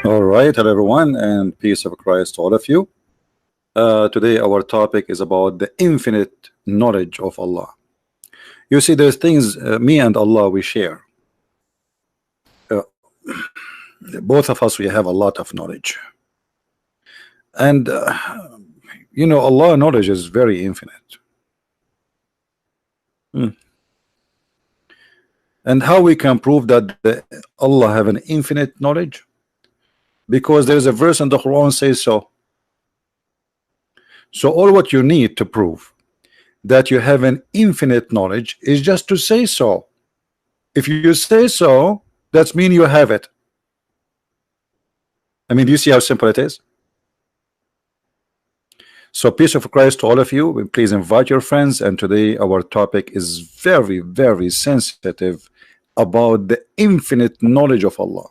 All right, hello everyone, and peace of Christ to all of you. Today, our topic is about the infinite knowledge of Allah. You see, there's things me and Allah we share. Uh, both of us we have a lot of knowledge, and you know, Allah knowledge is very infinite. And how we can prove that Allah have an infinite knowledge? Because there is a verse in the Quran says so. So all what you need to prove that you have an infinite knowledge is just to say so. If you say so, that means you have it. I mean, do you see how simple it is? So peace of Christ to all of you. Please invite your friends, and today our topic is very, very sensitive about the infinite knowledge of Allah.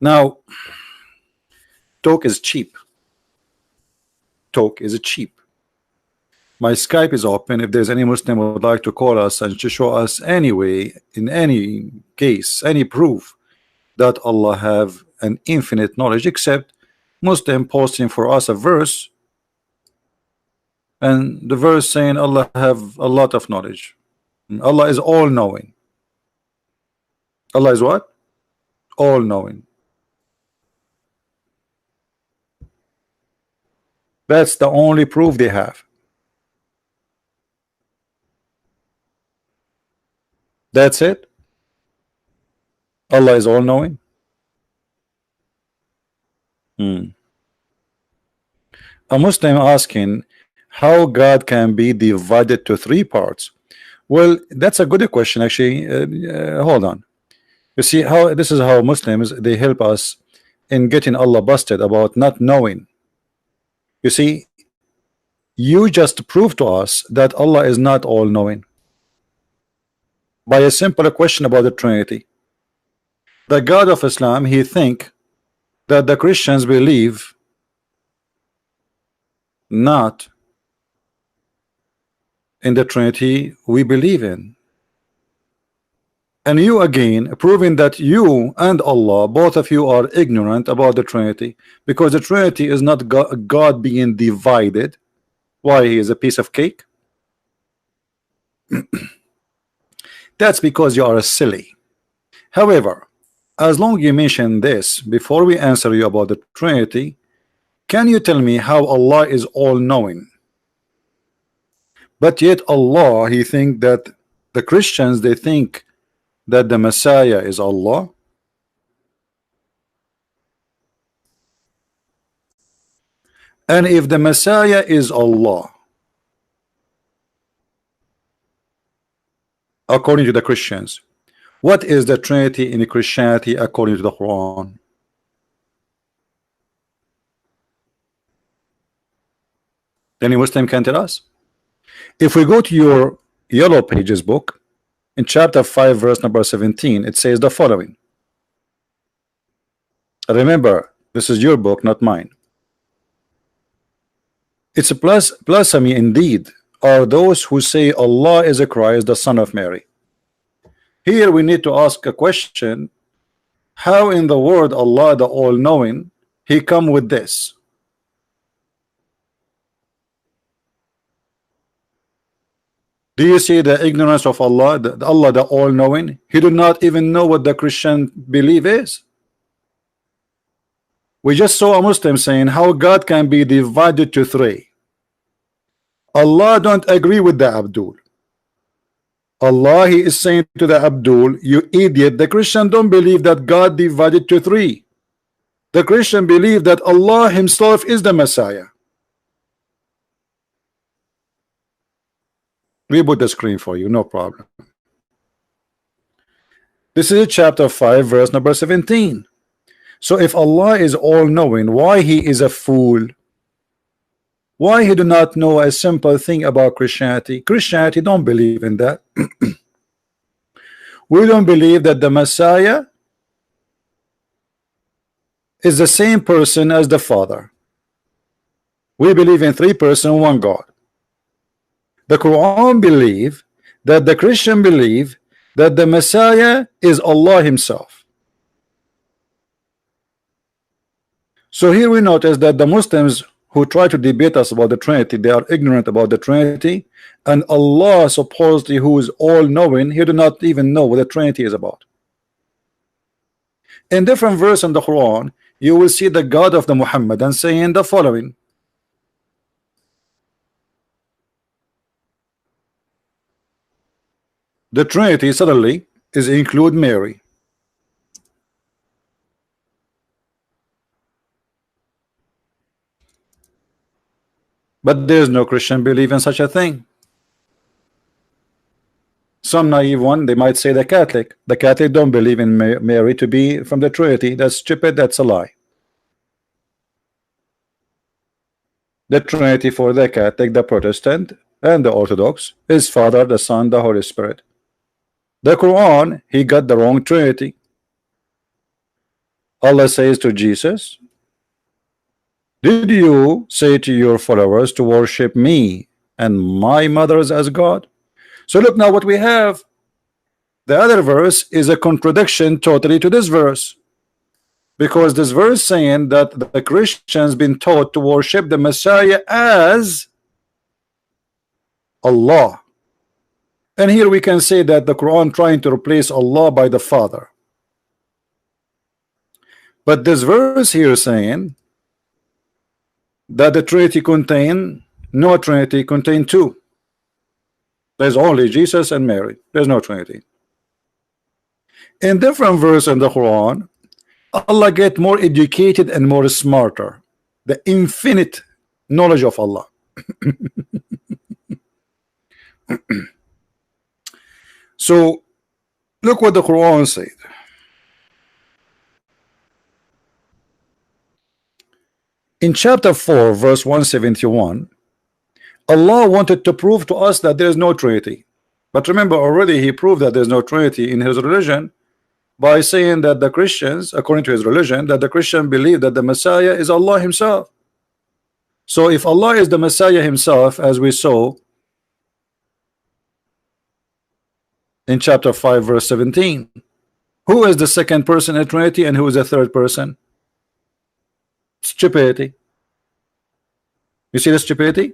Now, talk is cheap. Talk is cheap. My Skype is open. If there's any Muslim who would like to call us and to show us any way, in any case, any proof that Allah have an infinite knowledge, except Muslim posting for us a verse, and the verse saying Allah have a lot of knowledge. Allah is all-knowing. Allah is what? All-knowing. That's the only proof they have. That's it. Allah is all-knowing. A Muslim asking how God can be divided to three parts. Well, that's a good question actually. Hold on. You see how this is how Muslims they help us in getting Allah busted about not knowing. You see, you just prove to us that Allah is not all-knowing by a simple question about the Trinity. The God of Islam, he think that the Christians believe not in the Trinity we believe in. And you again proving that you and Allah, both of you, are ignorant about the Trinity, because the Trinity is not God being divided. Why? He is a piece of cake? That's because you are a silly. However, as long as you mention this before we answer you about the Trinity, can you tell me how Allah is all-knowing? But yet Allah, he think that the Christians, they think that the Messiah is Allah. And if the Messiah is Allah, according to the Christians, what is the Trinity in Christianity according to the Quran? Any Muslim can tell us? If we go to your Yellow Pages book, in chapter 5 verse number 17, it says the following. Remember, this is your book, not mine. It's a blasphemy indeed are those who say Allah is a Christ, the Son of Mary. Here we need to ask a question. How in the word Allah the all-knowing he come with this? Do you see the ignorance of Allah, Allah the all-knowing? He do not even know what the Christian belief is. We just saw a Muslim saying how God can be divided to three. Allah don't agree with the Abdul. Allah, he is saying to the Abdul, you idiot, the Christian don't believe that God divided to three. The Christian believe that Allah himself is the Messiah. We put the screen for you, no problem. This is chapter 5 verse number 17. So if Allah is all-knowing, why he is a fool? Why he do not know a simple thing about Christianity? Christianity don't believe in that. We don't believe that the Messiah is the same person as the Father. We believe in three persons, one God. The Quran believe that the Christian believe that the Messiah is Allah himself. So here we notice that the Muslims who try to debate us about the Trinity, they are ignorant about the Trinity, and Allah supposedly, who is all-knowing, he do not even know what the Trinity is about. In different verse in the Quran, you will see the God of the Muhammadan saying the following: the Trinity suddenly is include Mary. But there is no Christian belief in such a thing. Some naive one, they might say the Catholic. The Catholic don't believe in Mary to be from the Trinity. That's stupid. That's a lie. The Trinity for the Catholic, the Protestant, and the Orthodox is Father, the Son, the Holy Spirit. The Quran, he got the wrong Trinity. Allah says to Jesus, did you say to your followers to worship me and my mothers as God? So look now what we have. The other verse is a contradiction totally to this verse, because this verse saying that the Christians been taught to worship the Messiah as Allah, and here we can say that the Quran trying to replace Allah by the Father. But this verse here saying that the Trinity contain no Trinity, contain two. There's only Jesus and Mary. There's no Trinity. In different verse in the Quran, Allah get more educated and more smarter. The infinite knowledge of Allah. So look what the Quran said. In chapter 4 verse 171, Allah wanted to prove to us that there is no Trinity. But remember, already he proved that there is no Trinity in his religion by saying that the Christians, according to his religion, that the Christian believe that the Messiah is Allah himself. So if Allah is the Messiah himself, as we saw in chapter 5 verse 17, who is the second person in Trinity and who is the third person? Stupidity. You see the stupidity?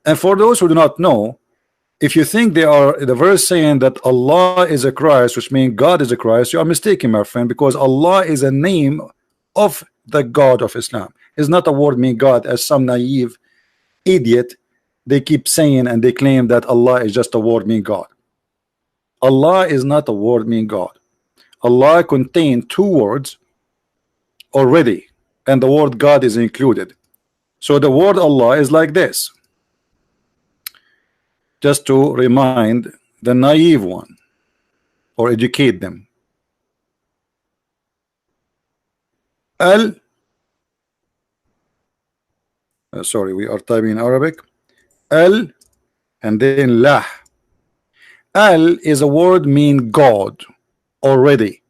And for those who do not know, if you think they are the verse saying that Allah is a Christ, which means God is a Christ, you are mistaken, my friend, because Allah is a name of the God of Islam. It's not a word mean God, as some naive idiot they keep saying, and they claim that Allah is just a word mean God. Allah is not a word mean God. Allah contains two words already, and the word God is included. So the word Allah is like this. Just to remind the naive one or educate them. Sorry, we are typing in Arabic. Al and then lah. Al is a word mean God already.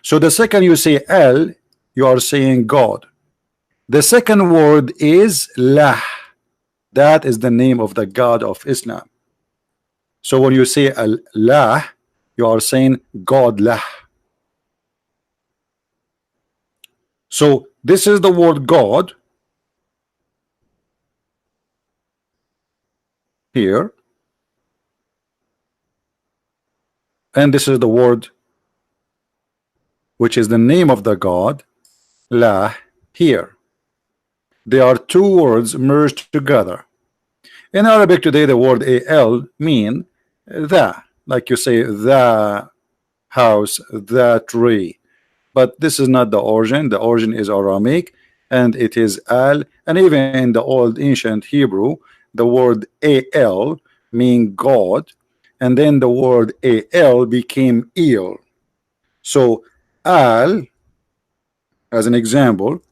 So the second you say Al, you are saying God. The second word is lah. That is the name of the God of Islam. So when you say Allah, you are saying God lah. So this is the word God here, and this is the word which is the name of the God lah here. They are two words merged together. In Arabic today, the word al mean the, like you say the house, the tree, but this is not the origin. The origin is Aramaic, and it is al, and even in the old ancient Hebrew, the word al mean God, and then the word al became il. So al, as an example,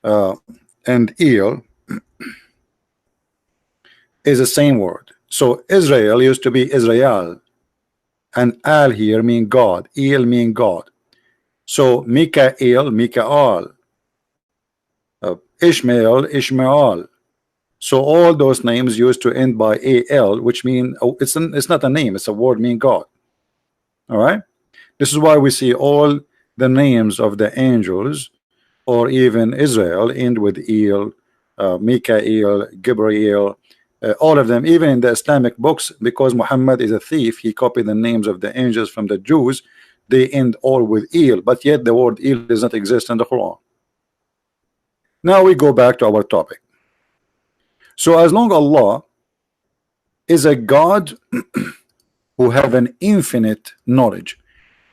and il is the same word. So Israel used to be Israel, and al here mean God, il mean God. So Mikael, Mikaal, Ishmael, Ishmael. So all those names used to end by al, which mean it's not a name, it's a word mean God. All right, this is why we see all the names of the angels or even Israel end with El, Mikael, Gabriel, all of them, even in the Islamic books, because Muhammad is a thief, he copied the names of the angels from the Jews, they end all with El, but yet the word El does not exist in the Quran. Now we go back to our topic. So as long Allah is a God who have an infinite knowledge,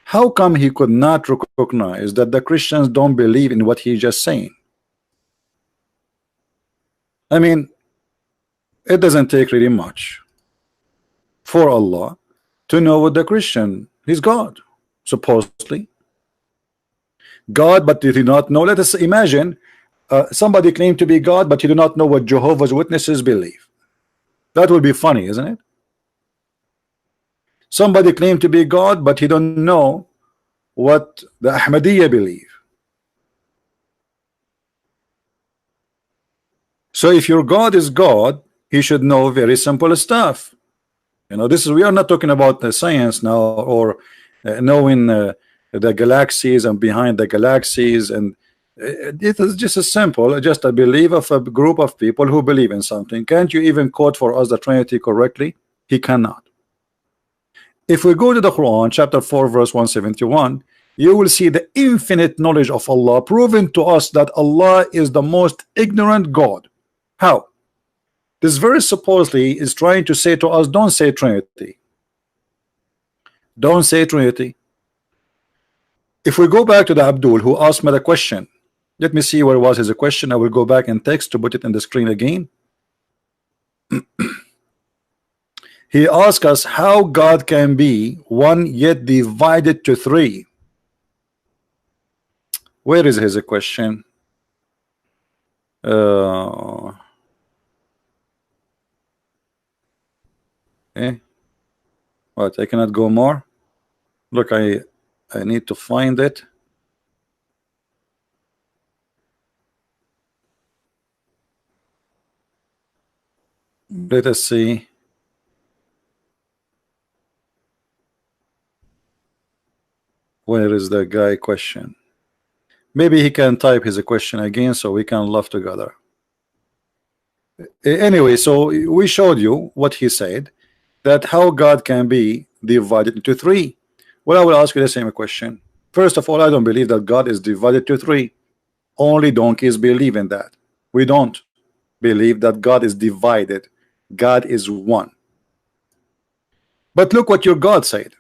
how come he could not recognize that the Christians don't believe in what he's just saying? I mean, it doesn't take really much for Allah to know what the Christian is God, supposedly God, but they do not know. Let us imagine somebody claimed to be God, but you do not know what Jehovah's Witnesses believe. That would be funny, isn't it? Somebody claimed to be God, but he don't know what the Ahmadiyya believe. So if your God is God, he should know very simple stuff. You know, this is, we are not talking about the science now, or knowing the galaxies and behind the galaxies, and it is just as simple, just a belief of a group of people who believe in something. Can't you even quote for us the Trinity correctly? He cannot. If we go to the Quran, chapter 4, verse 171, you will see the infinite knowledge of Allah, proven to us that Allah is the most ignorant God. How? This verse supposedly is trying to say to us, don't say Trinity. Don't say Trinity. If we go back to the Abdul who asked me the question, let me see where was his question. I will go back in text to put it in the screen again. He asked us how God can be one yet divided to three. Where is his question? What, I cannot go more? Look, I need to find it. Let us see. Where is the guy question? Maybe he can type his question again so we can laugh together. Anyway, so we showed you what he said, that how God can be divided into three. Well, I will ask you the same question. First of all, I don't believe that God is divided to three. Only donkeys believe in that. We don't believe that God is divided. God is one. But look what your God said.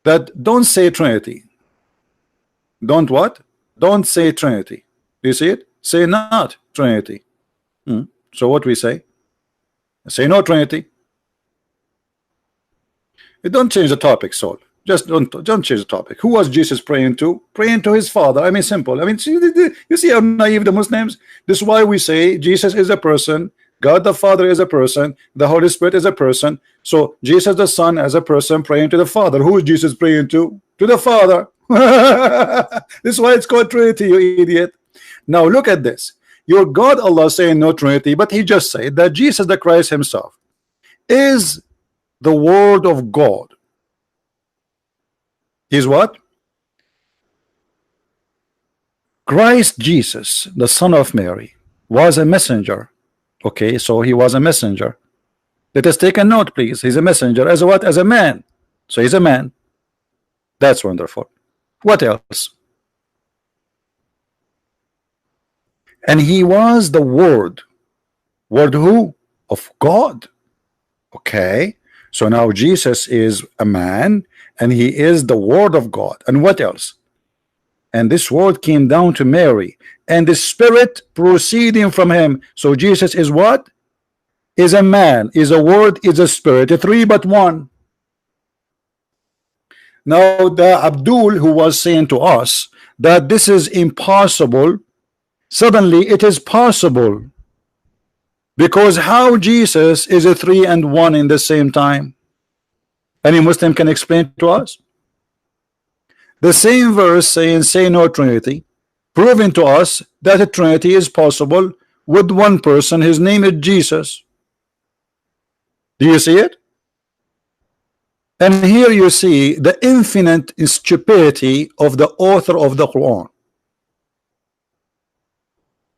That don't say Trinity. Don't what? Don't say Trinity. Do you see it? Say not Trinity. So what we say? Say no Trinity. It don't change the topic, Saul. Just don't change the topic. Who was Jesus praying to? Praying to his Father. I mean, simple. I mean, you see how naive the Muslims. This is why we say Jesus is a person, God the Father is a person, the Holy Spirit is a person. So Jesus the Son as a person praying to the Father. Who is Jesus praying to? To the Father. This is why it's called Trinity, you idiot. Now look at this. Your God Allah saying no Trinity, but he just said that Jesus the Christ himself is the Word of God. He's what? Christ Jesus, the Son of Mary, was a messenger. Okay, so he was a messenger. Let us take a note, please. He's a messenger as a what? As a man. So he's a man. That's wonderful. What else? And he was the Word. Word who? Of God. Okay. So now Jesus is a man and he is the Word of God. And what else? And this word came down to Mary and the Spirit proceeding from him. So Jesus is what? Is a man, is a word, is a spirit. A three but one. Now the Abdul who was saying to us that this is impossible, suddenly it is possible. Because how Jesus is a three and one in the same time? Any Muslim can explain to us? The same verse saying say no Trinity, proving to us that a Trinity is possible with one person. His name is Jesus. Do you see it? And here you see the infinite stupidity of the author of the Quran.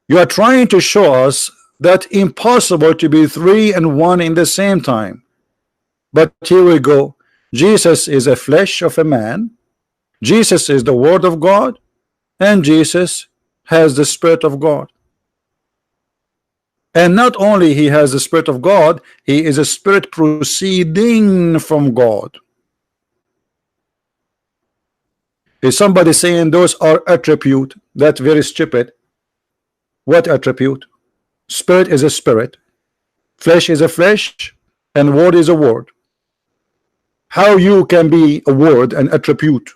You are trying to show us that impossible to be three and one in the same time. But here we go. Jesus is a flesh of a man. Jesus is the Word of God, and Jesus has the Spirit of God. And not only he has the Spirit of God, he is a spirit proceeding from God. Is somebody saying those are attribute? That's very stupid. What attribute? Spirit is a spirit, flesh is a flesh, and word is a word. How you can be a word and attribute?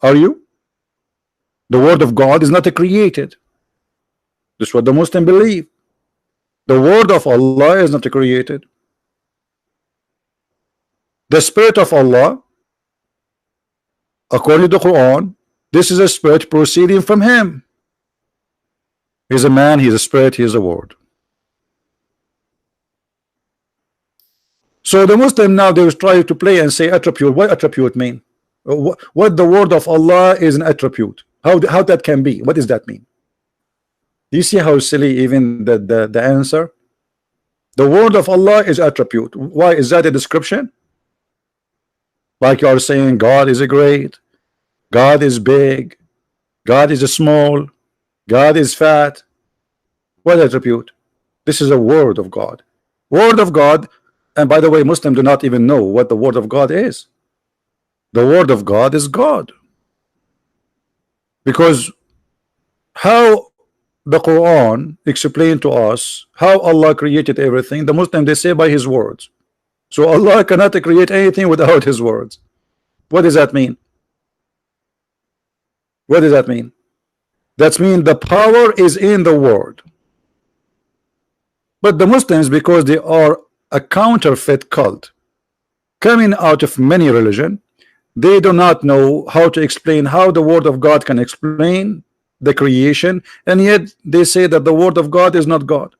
Are you? The word of God is not created. This is what the Muslim believe. The word of Allah is not created. The Spirit of Allah, according to the Quran, this is a spirit proceeding from him. He's a man, he's a spirit, he's a word. So the Muslim now, they will try to play and say attribute. What attribute mean? What the word of Allah is an attribute? How that can be? What does that mean? Do you see how silly even the answer? The word of Allah is attribute. Why is that a description? Like you are saying God is a great, God is big, God is a small, God is fat. What attribute? This is a word of God. Word of God. And by the way, Muslims do not even know what the word of God is. The word of God is God. Because how the Quran explained to us how Allah created everything, the Muslims, they say by his words. So Allah cannot create anything without his words. What does that mean? What does that mean? That means the power is in the word. But the Muslims, because they are a counterfeit cult coming out of many religion, they do not know how to explain how the word of God can explain the creation, and yet they say that the word of God is not God.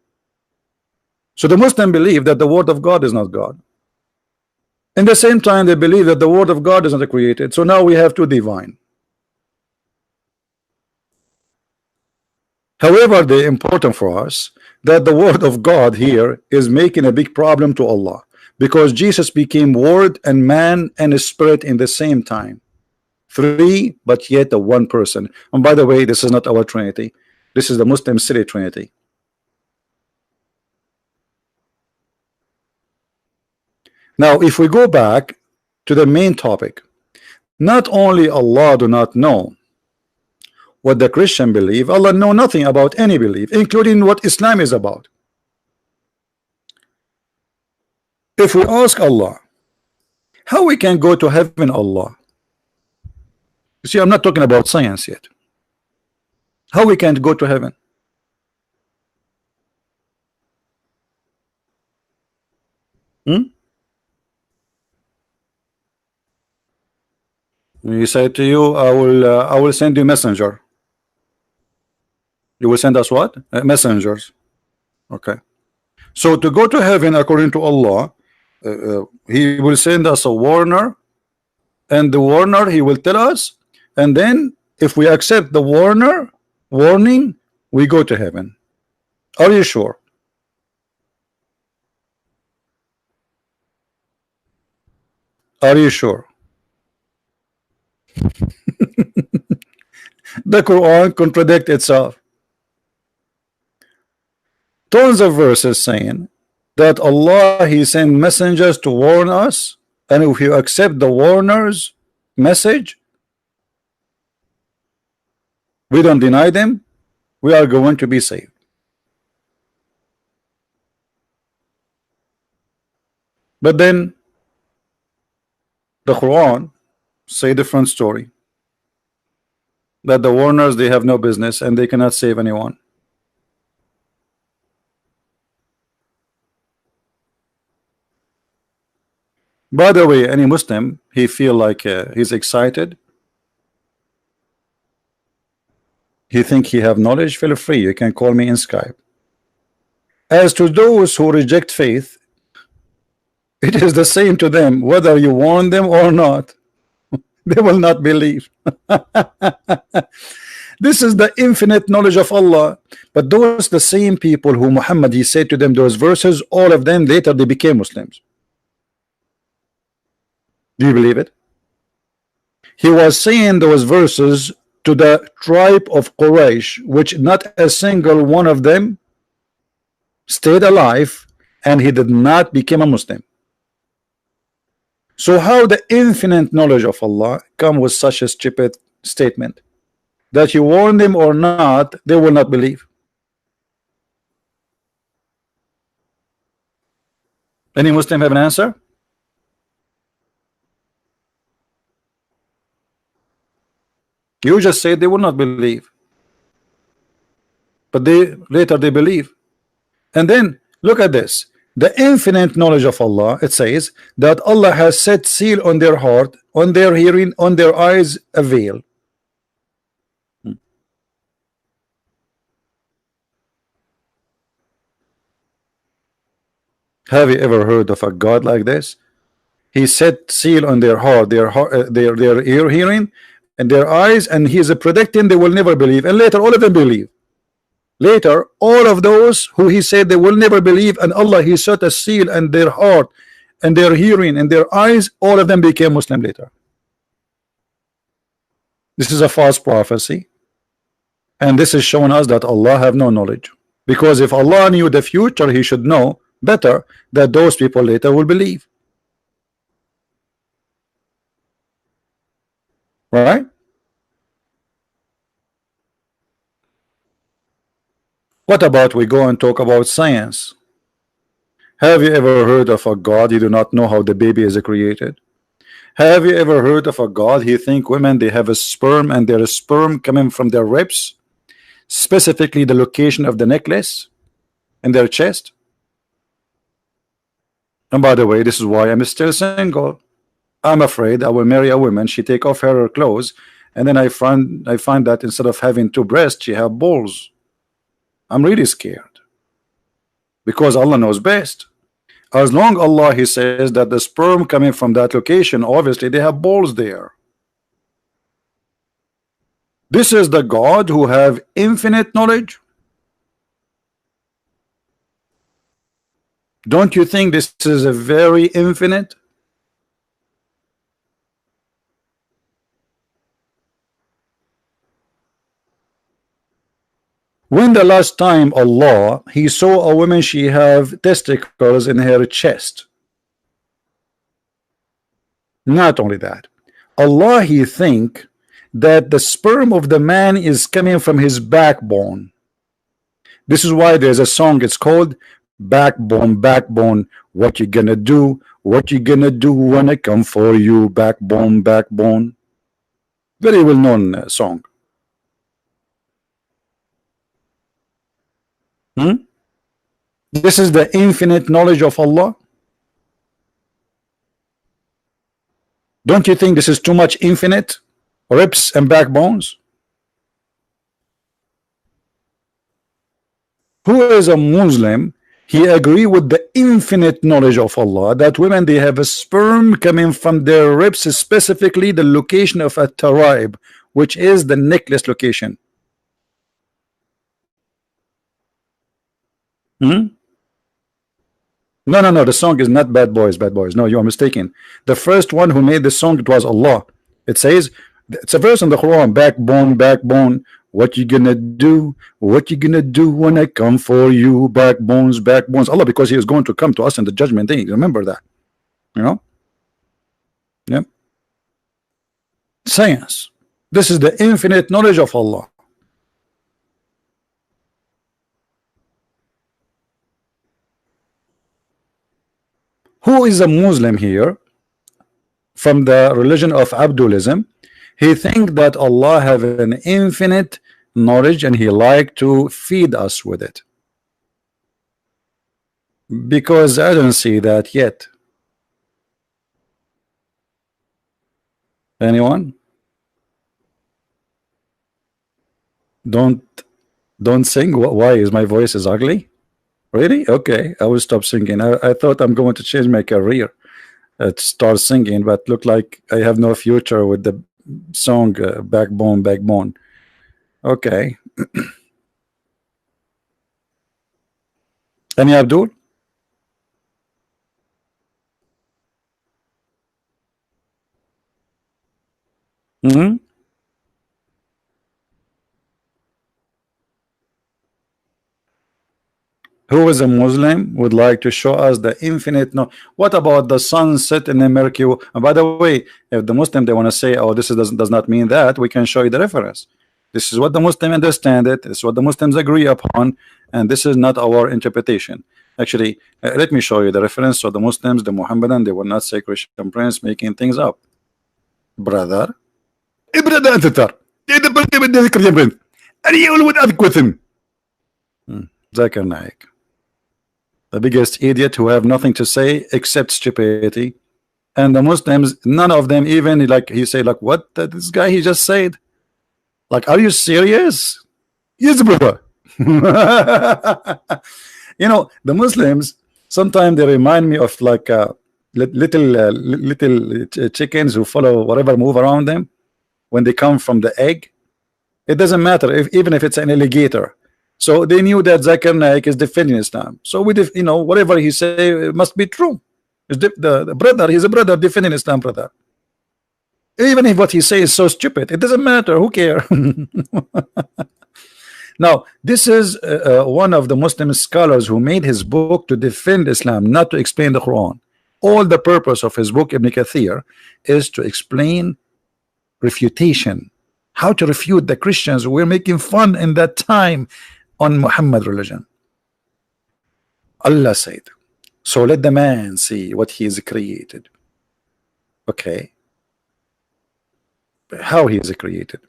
So the Muslim believe that the word of God is not God. In the same time, they believe that the word of God is not created. So now we have two divine. However, the important for us that the word of God here is making a big problem to Allah, because Jesus became word and man and a spirit in the same time. Three, but yet the one person. And by the way, this is not our Trinity. This is the Muslim silly Trinity. Now, if we go back to the main topic, not only Allah do not know what the Christian believe, Allah know nothing about any belief, including what Islam is about. If we ask Allah, how we can go to heaven, Allah? You see, I'm not talking about science yet. How we can go to heaven? He said to you, I will send you messenger. You will send us what? Messengers. Okay. So to go to heaven, according to Allah, he will send us a warner, and the warner, he will tell us, and then if we accept the warning, we go to heaven. Are you sure? Are you sure? The Quran contradicts itself. Tons of verses saying that Allah, he sent messengers to warn us, and if you accept the warner's message, we don't deny them, we are going to be saved. But then the Quran say different story, that the warners, they have no business and they cannot save anyone. By the way, any Muslim, he feel like he's excited, he think he have knowledge, feel free, you can call me in Skype. As to those who reject faith, it is the same to them, whether you warn them or not. They will not believe. This is the infinite knowledge of Allah. But those the same people who Muhammad, he said to them those verses, all of them later they became Muslims. Do you believe it? He was saying those verses to the tribe of Quraysh, which not a single one of them stayed alive, and he did not become a Muslim. So how the infinite knowledge of Allah come with such a stupid statement that you warn them or not, they will not believe? Any Muslim have an answer? You just said they will not believe, but they later they believe. And then look at this, the infinite knowledge of Allah. It says that Allah has set seal on their heart, on their hearing, on their eyes a veil. Have you ever heard of a God like this? He set seal on their heart, their ear hearing, and their eyes, and he is predicting they will never believe, and later all of them believe. Later all of those who he said they will never believe, and Allah he set a seal on their heart and their hearing and their eyes, all of them became Muslim later. This is a false prophecy, and this is showing us that Allah have no knowledge, because if Allah knew the future, he should know better that those people later will believe. Right? What about we go and talk about science? Have you ever heard of a God? You do not know how the baby is created. Have you ever heard of a God? He think women they have a sperm, and their sperm coming from their ribs, specifically the location of the necklace in their chest. And by the way, this is why I'm still single. I'm afraid I will marry a woman, she take off her clothes, and then I find that instead of having two breasts, she have balls. I'm really scared, because Allah knows best. As long Allah he says that the sperm coming from that location, obviously they have balls there. This is the God who have infinite knowledge. Don't you think this is a very infinite? When the last time Allah he saw a woman, she have testicles in her chest? Not only that, Allah he think that the sperm of the man is coming from his backbone. This is why there's a song, it's called Backbone, Backbone, what you gonna do, what you gonna do when I come for you, backbone, backbone. Very well known song. This is the infinite knowledge of Allah. Don't you think this is too much infinite? Ribs and backbones. Who is a Muslim? He agree with the infinite knowledge of Allah that women they have a sperm coming from their ribs, specifically the location of a tarib, which is the necklace location. No, the song is not Bad Boys, Bad Boys. No, you are mistaken. The first one who made the song, it was Allah. It says, it's a verse in the Quran, backbone, backbone, what you gonna do, what you gonna do when I come for you, backbones, backbones. Allah, because he is going to come to us in the judgment day. Remember that, you know. Yep. Science, this is the infinite knowledge of Allah. Who is a Muslim here from the religion of Abdulism? He think that Allah have an infinite knowledge and he like to feed us with it, because I don't see that yet. Anyone? Don't sing. Why is my voice is ugly? Really? Okay, I will stop singing. I thought I'm going to change my career to start singing, but look like I have no future with the song Backbone, Backbone. Okay. Any Abdul? Hmm. Who is a Muslim would like to show us the infinite? No. What about the sunset in the Mercury? And by the way, if the Muslim they want to say, oh, this is, does not mean that, we can show you the reference. This is what the Muslim understand it. This is what the Muslims agree upon, and this is not our interpretation. Actually, let me show you the reference. So the Muslims, the Muhammadan, they will not say Christian Prince making things up. Brother, brother, أنت ترى. بدي Christian Prince. أنا يقول أذكر with him. Zakir Naik, the biggest idiot who have nothing to say except stupidity. And the Muslims, none of them even, like he say, like, what this guy he just said, like, are you serious? Yes, brother. You know, the Muslims sometimes they remind me of like little chickens who follow whatever move around them when they come from the egg. It doesn't matter if even if it's an alligator. So they knew that Zakir Naik is defending Islam. So we, you know, whatever he say it must be true. The brother, he's a brother defending Islam, brother. Even if what he says is so stupid, it doesn't matter. Who care? Now, this is one of the Muslim scholars who made his book to defend Islam, not to explain the Quran. All the purpose of his book, Ibn Kathir, is to explain refutation, how to refute the Christians who were making fun in that time on Muhammad religion. Allah said, so let the man see what he is created. Okay, how he is created?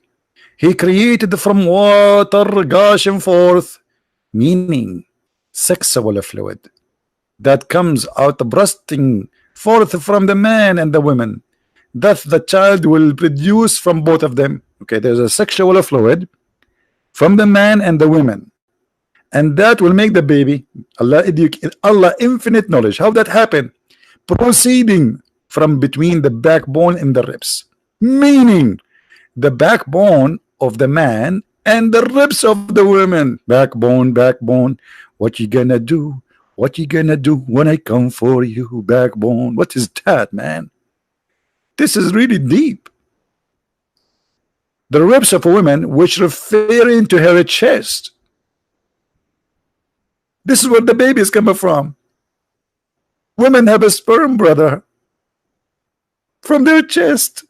He created from water gushing forth, meaning sexual fluid that comes out bursting forth from the man and the woman, that the child will produce from both of them. Okay, there's a sexual fluid from the man and the women, and that will make the baby. Allah infinite knowledge how that happened, proceeding from between the backbone and the ribs, meaning the backbone of the man and the ribs of the women. Backbone, backbone, what you gonna do? What you gonna do when I come for you? Backbone, what is that, man? This is really deep. The ribs of a woman, which referring to her chest. This is where the baby is coming from. Women have a sperm, brother, from their chest.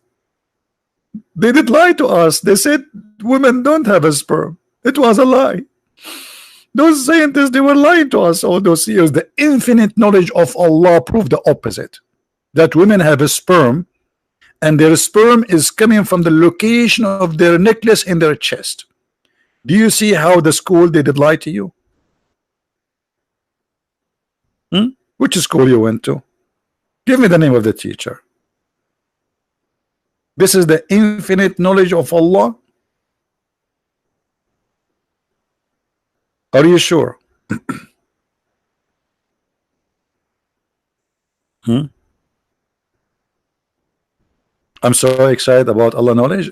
They did lie to us. They said women don't have a sperm. It was a lie. Those scientists, they were lying to us all those years. The infinite knowledge of Allah proved the opposite, that women have a sperm, and their sperm is coming from the location of their necklace in their chest. Do you see how the school they did lie to you? Which school you went to? Give me the name of the teacher. This is the infinite knowledge of Allah. Are you sure? I'm so excited about Allah knowledge.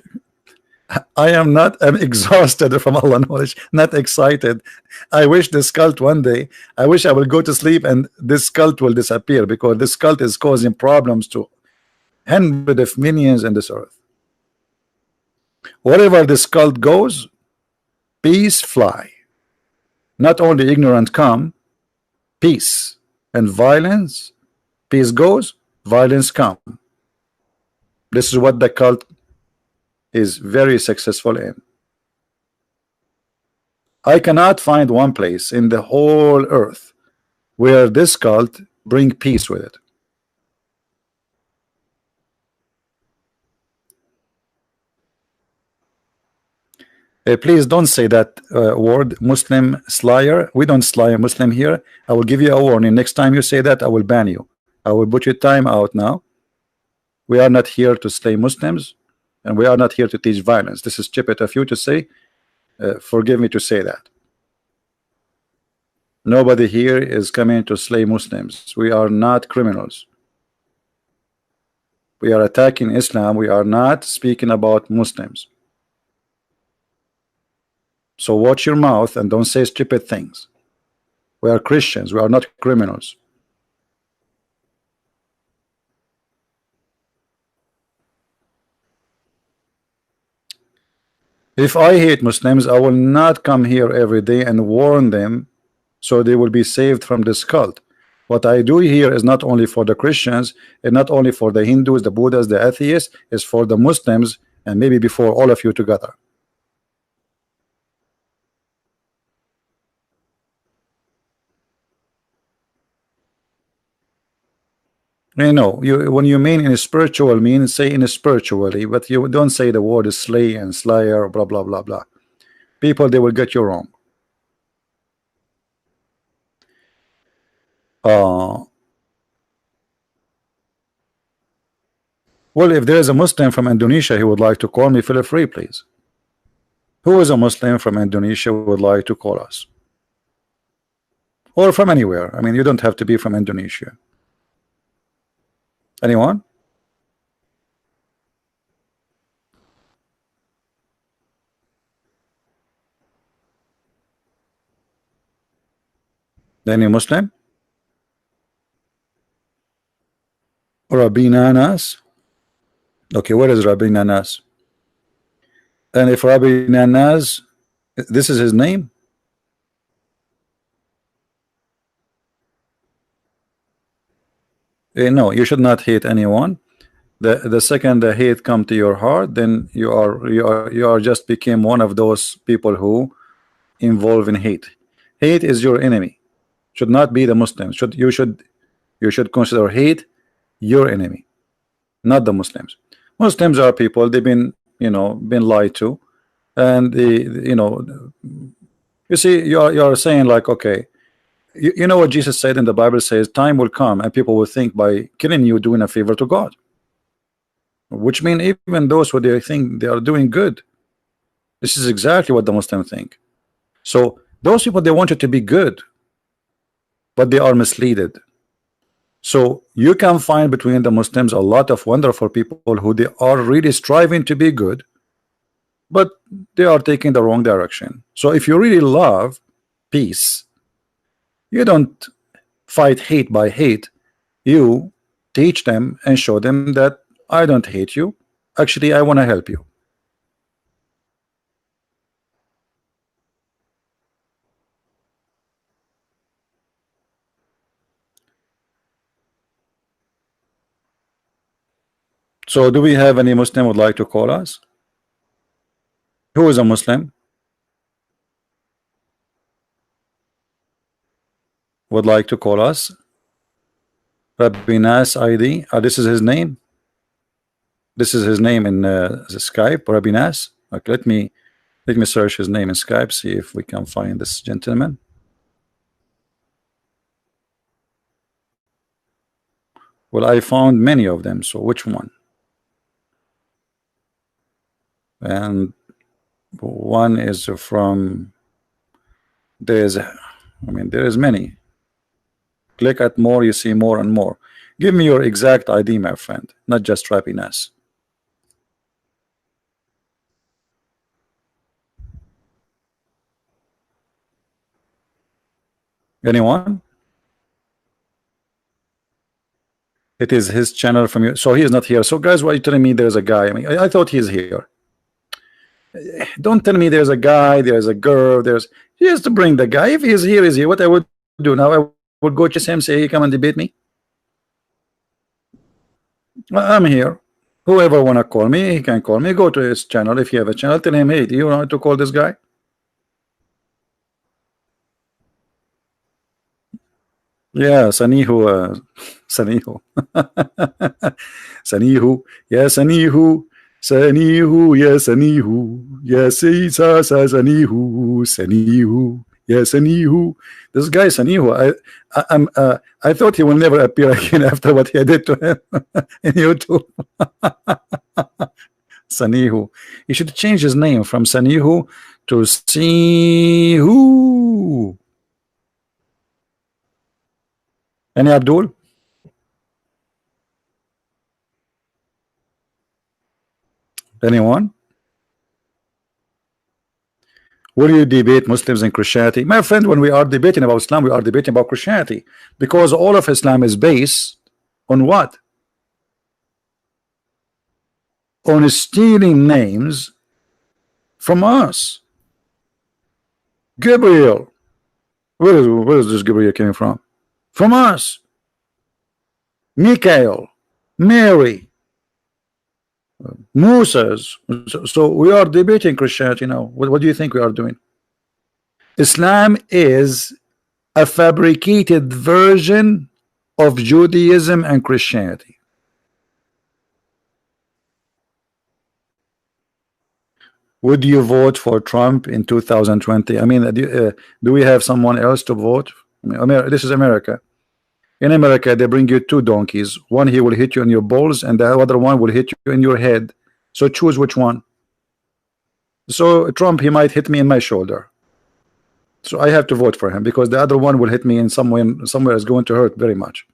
I am not. I'm exhausted from Allah knowledge, not excited. I wish this cult one day, I wish I will go to sleep and this cult will disappear, because this cult is causing problems to hundreds of millions in this earth. Wherever this cult goes, peace fly. Not only ignorant come, peace, and violence. Peace goes, violence come. This is what the cult is very successful in. I cannot find one place in the whole earth where this cult bring peace with it. Please don't say that word, Muslim slayer. We don't slay a Muslim here. I will give you a warning. Next time you say that, I will ban you. I will put your time out now. We are not here to slay Muslims, and we are not here to teach violence. This is stupid of you to say. Forgive me to say that. Nobody here is coming to slay Muslims. We are not criminals. We are attacking Islam. We are not speaking about Muslims. So watch your mouth and don't say stupid things. We are Christians, we are not criminals. If I hate Muslims, I will not come here every day and warn them so they will be saved from this cult. What I do here is not only for the Christians and not only for the Hindus, the Buddhas, the atheists, is for the Muslims and maybe before all of you together. You know, when you mean in a spiritual mean, say in a spiritually, but you don't say the word slay and slayer, blah blah blah blah. People, they will get you wrong. Uh, well, if there is a Muslim from Indonesia who would like to call me, feel free, please. Who is a Muslim from Indonesia who would like to call us? Or from anywhere. I mean, you don't have to be from Indonesia. Anyone? Any Muslim? Rabbi Nanas? Okay, where is Rabbi Nanas? And if Rabbi Nanas, this is his name? No, you should not hate anyone. The second the hate come to your heart, then you are just became one of those people who involve in hate. Hate is your enemy. Should not be the Muslims. You should consider hate your enemy, not the Muslims. Muslims are people, they've been, been lied to, and you see, you are saying like, okay, you know what Jesus said in the Bible says time will come and people will think by killing you doing a favor to God, which means even those who they think they are doing good. This is exactly what the Muslims think. So those people, they want you to be good, but they are misleaded. So you can find between the Muslims a lot of wonderful people who they are really striving to be good, but they are taking the wrong direction. So if you really love peace, you don't fight hate by hate. You teach them and show them that I don't hate you. Actually, I want to help you. So do we have any Muslim would like to call us? Who is a Muslim? Would like to call us? Rabbi Nas ID. This is his name. This is his name in the Skype. Rabbi Nas. Okay, let me search his name in Skype. See if we can find this gentleman. Well, I found many of them. So which one? And one is from. There is many. Click at more, you see more and more. Give me your exact ID, my friend, not just happiness. Anyone? It is his channel from you. So he is not here. So guys, why are you telling me there's a guy? I mean, I thought he's here. Don't tell me there's a guy, there's a girl, there's just to bring the guy. If he's here, he's here. What I would do now, I would go to him, say, hey, come and debate me. I'm here. Whoever wanna call me, he can call me. Go to his channel if you have a channel. Tell him, hey, do you want to call this guy? Yeah, Sanihu, Sanihu, Sanihu, yeah, Sanihu, Sanihu, yeah, Sanihu, yeah, Sanihu, Sanihu, yeah, Sanihu. This guy Sanihu, I thought he will never appear again after what he did to him in YouTube. Sanihu, he should change his name from Sanihu to Sihu. Any Abdul? Anyone? Will you debate Muslims and Christianity? My friend, when we are debating about Islam, we are debating about Christianity, because all of Islam is based on what? On stealing names from us. Gabriel, where is this Gabriel coming from? From us. Michael, Mary, Moses. So we are debating Christianity now. What do you think we are doing? Islam is a fabricated version of Judaism and Christianity. Would you vote for Trump in 2020? I mean, do we have someone else to vote? I mean, this is America. In America, they bring you two donkeys. One, he will hit you in your balls, and the other one will hit you in your head. So choose which one. So Trump, he might hit me in my shoulder. So I have to vote for him, because the other one will hit me in somewhere is going to hurt very much.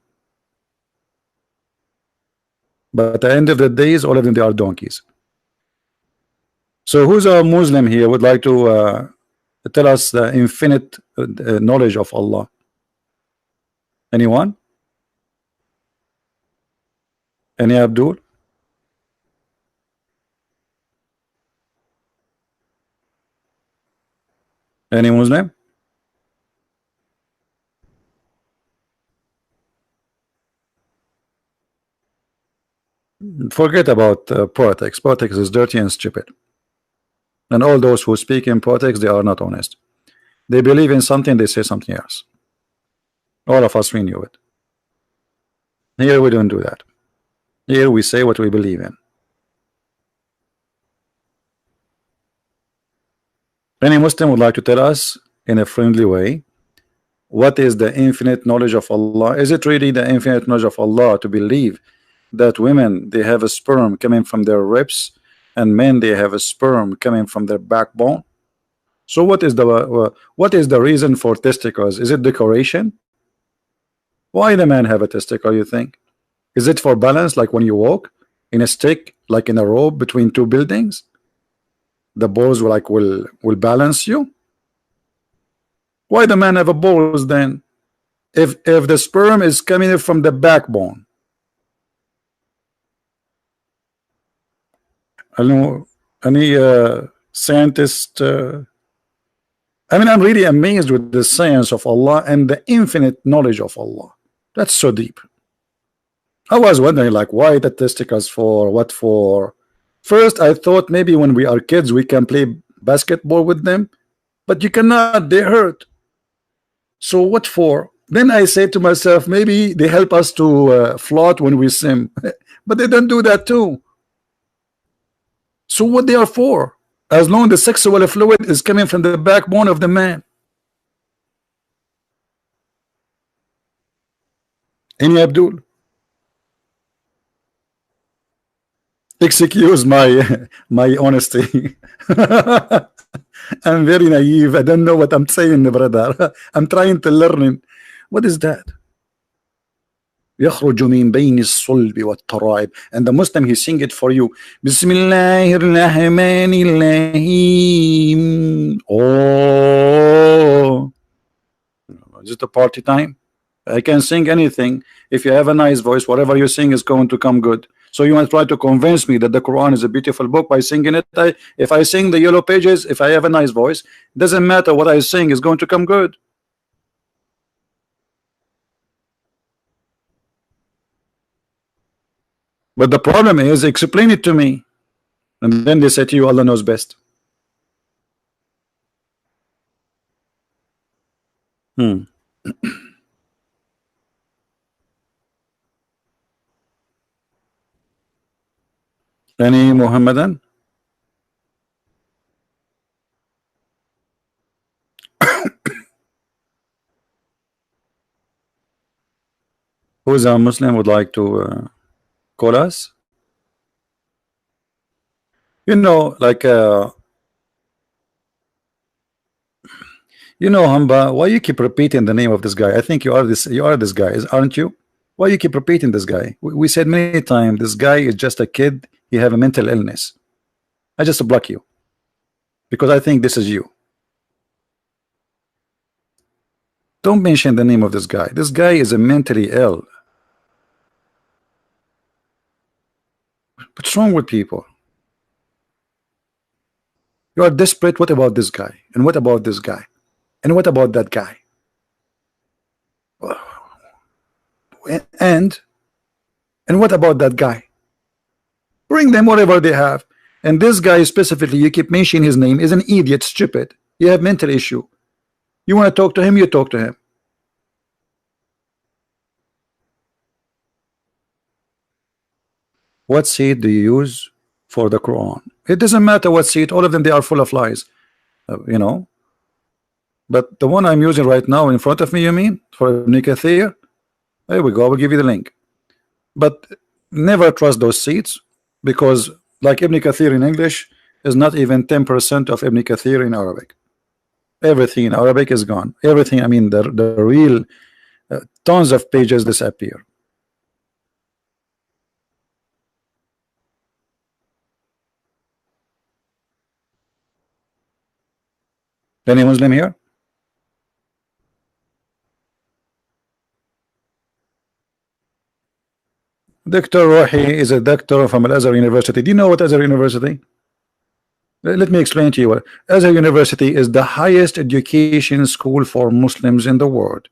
But at the end of the days, all of them, they are donkeys. So who's a Muslim here would like to tell us the infinite knowledge of Allah? Anyone? Any Abdul? Any Muslim? Forget about politics. Politics is dirty and stupid. And all those who speak in politics, they are not honest. They believe in something, they say something else. All of us, we knew it. Here we don't do that. Here we say what we believe in. Any Muslim would like to tell us in a friendly way, what is the infinite knowledge of Allah? Is it really the infinite knowledge of Allah to believe that women, they have a sperm coming from their ribs, and men, they have a sperm coming from their backbone? So what is the reason for testicles? Is it decoration? Why the man have a testicle, you think? Is it for balance, like when you walk in a stick, like in a rope between two buildings? The balls will balance you? Why the man have a balls then? If the sperm is coming from the backbone. I don't know any scientist. I mean, I'm really amazed with the science of Allah and the infinite knowledge of Allah. That's so deep. I was wondering, like, why the testicles for? What for? First, I thought maybe when we are kids we can play basketball with them, but you cannot. They hurt. So what for? Then I say to myself, maybe they help us to float when we swim, but they don't do that too. So what they are for? As long as the sexual fluid is coming from the backbone of the man. Any Abdul? Excuse my honesty. I'm very naive. I don't know what I'm saying, brother. I'm trying to learn. What is that? يخرج من بين الصلب والترائب. And the Muslim, he sing it for you. Bismillahir Rahmanir Rahim. Oh, is it a party time? I can sing anything. If you have a nice voice, whatever you sing is going to come good. So you want to try to convince me that the Quran is a beautiful book by singing it? If I sing the yellow pages, if I have a nice voice, doesn't matter what I sing is going to come good. But the problem is, explain it to me. And then they say to you, Allah knows best. Any Muhammadan? Who is a Muslim would like to call us? You know, like you know, Hamba, why you keep repeating the name of this guy? I think you are this guy, aren't you? Why you keep repeating this guy? We said many times this guy is just a kid. He have a mental illness. I just block you because I think this is you. Don't mention the name of this guy. This guy is a mentally ill. What's wrong with people? You are desperate. What about this guy? And what about this guy? And what about that guy? And what about that guy? Bring them whatever they have. And this guy specifically, you keep mentioning his name, is an idiot, stupid. You have mental issue. You want to talk to him, you talk to him. What seed do you use for the Quran? It doesn't matter what seed. All of them, they are full of lies. You know. But the one I'm using right now in front of me, you mean? For Ibn Kathir? There we go. I will give you the link. But never trust those seeds, because like Ibn Kathir in English is not even 10% of Ibn Kathir in Arabic. Everything in Arabic is gone. Everything, I mean, the real tons of pages disappear. Any Muslim here? Dr. Rohi is a doctor from Al-Azhar University. Do you know what Azhar University? Let me explain to you what Azhar University is. The highest education school for Muslims in the world,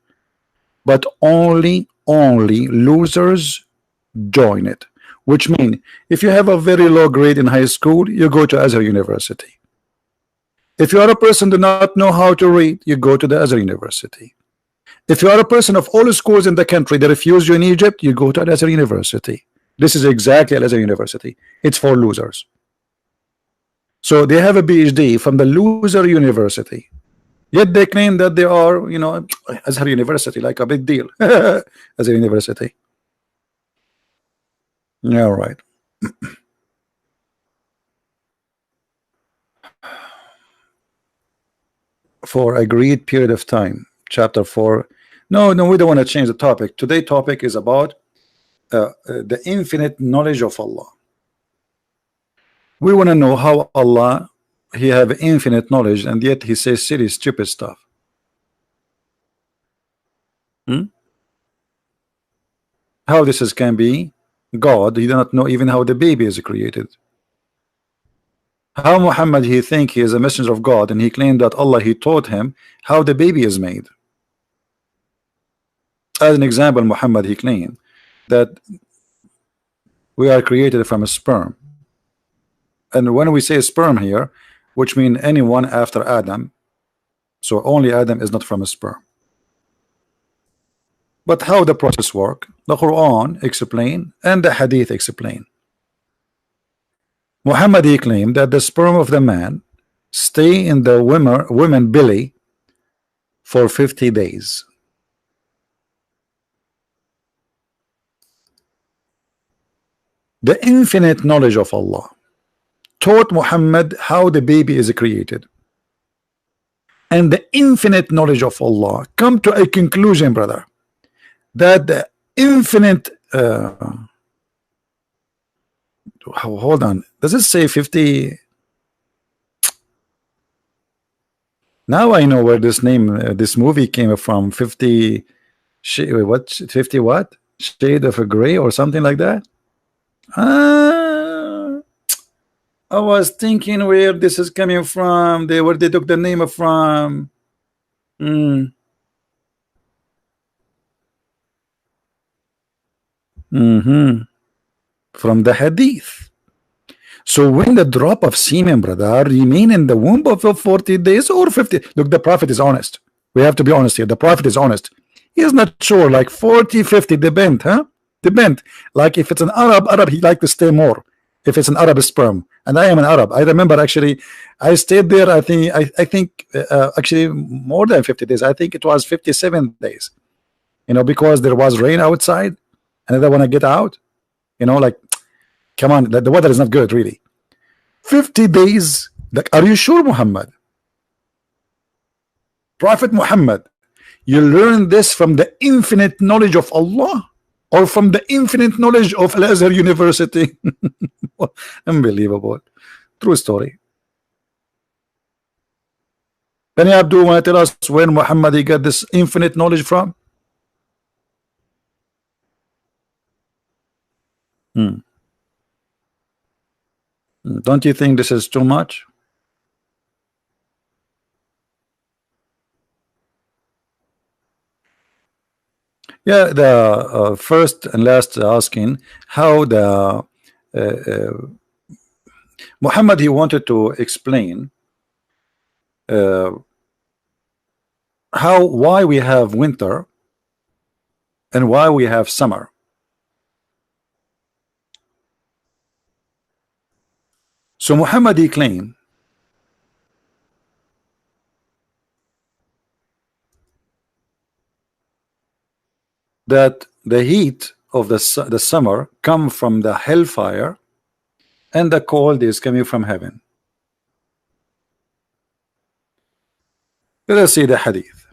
but only losers join it. Which means if you have a very low grade in high school, you go to Azhar University. If you are a person do not know how to read, you go to the Azhar University. If you are a person of all schools in the country that refuse you in Egypt, you go to Al-Azhar University. This is exactly Al-Azhar University. It's for losers. So they have a PhD from the loser university. Yet they claim that they are, you know, Azhar University, like a big deal. Azhar University. Yeah, right. For agreed period of time. Chapter 4. No, we don't want to change the topic. Today's topic is about the infinite knowledge of Allah. We want to know how Allah, he have infinite knowledge, and yet he says silly, stupid stuff. How this can be God? He does not know even how the baby is created. How Muhammad he think he is a messenger of God, and he claimed that Allah he taught him how the baby is made. As an example, Muhammad he claimed that we are created from a sperm. And when we say sperm here, which means anyone after Adam, so only Adam is not from a sperm. But how the process work, the Quran explain and the Hadith explain. Muhammad he claimed that the sperm of the man stay in the woman belly for 50 days. The infinite knowledge of Allah taught Muhammad how the baby is created, and the infinite knowledge of Allah come to a conclusion, brother, that the infinite hold on, does it say 50? Now I know where this name, this movie came from. 50 what 50 what shade of a gray or something like that. I was thinking where this is coming from. Where they took the name from. From the Hadith. So when the drop of semen, brother, remain in the womb of 40 days or 50. Look, the Prophet is honest. We have to be honest here. The Prophet is honest. He is not sure, like 40, 50, depend, huh? Depend. Like if it's an Arab, he like to stay more. If it's an Arab sperm, and I am an Arab, I remember actually, I stayed there. I think actually more than 50 days. I think it was 57 days. You know, because there was rain outside, and I don't want to get out. You know, like, come on, the weather is not good, really. 50 days. Like, are you sure, Muhammad? Prophet Muhammad, you learn this from the infinite knowledge of Allah, or from the infinite knowledge of Al-Azhar University? Unbelievable. True story. Any Abdul want to tell us when Muhammad he got this infinite knowledge from? Hmm. Don't you think this is too much? Yeah, the first and last asking how the Muhammad he wanted to explain uh, how why we have winter and why we have summer. So Muhammad he claimed that the heat of the summer come from the hellfire and the cold is coming from heaven. Let us see the hadith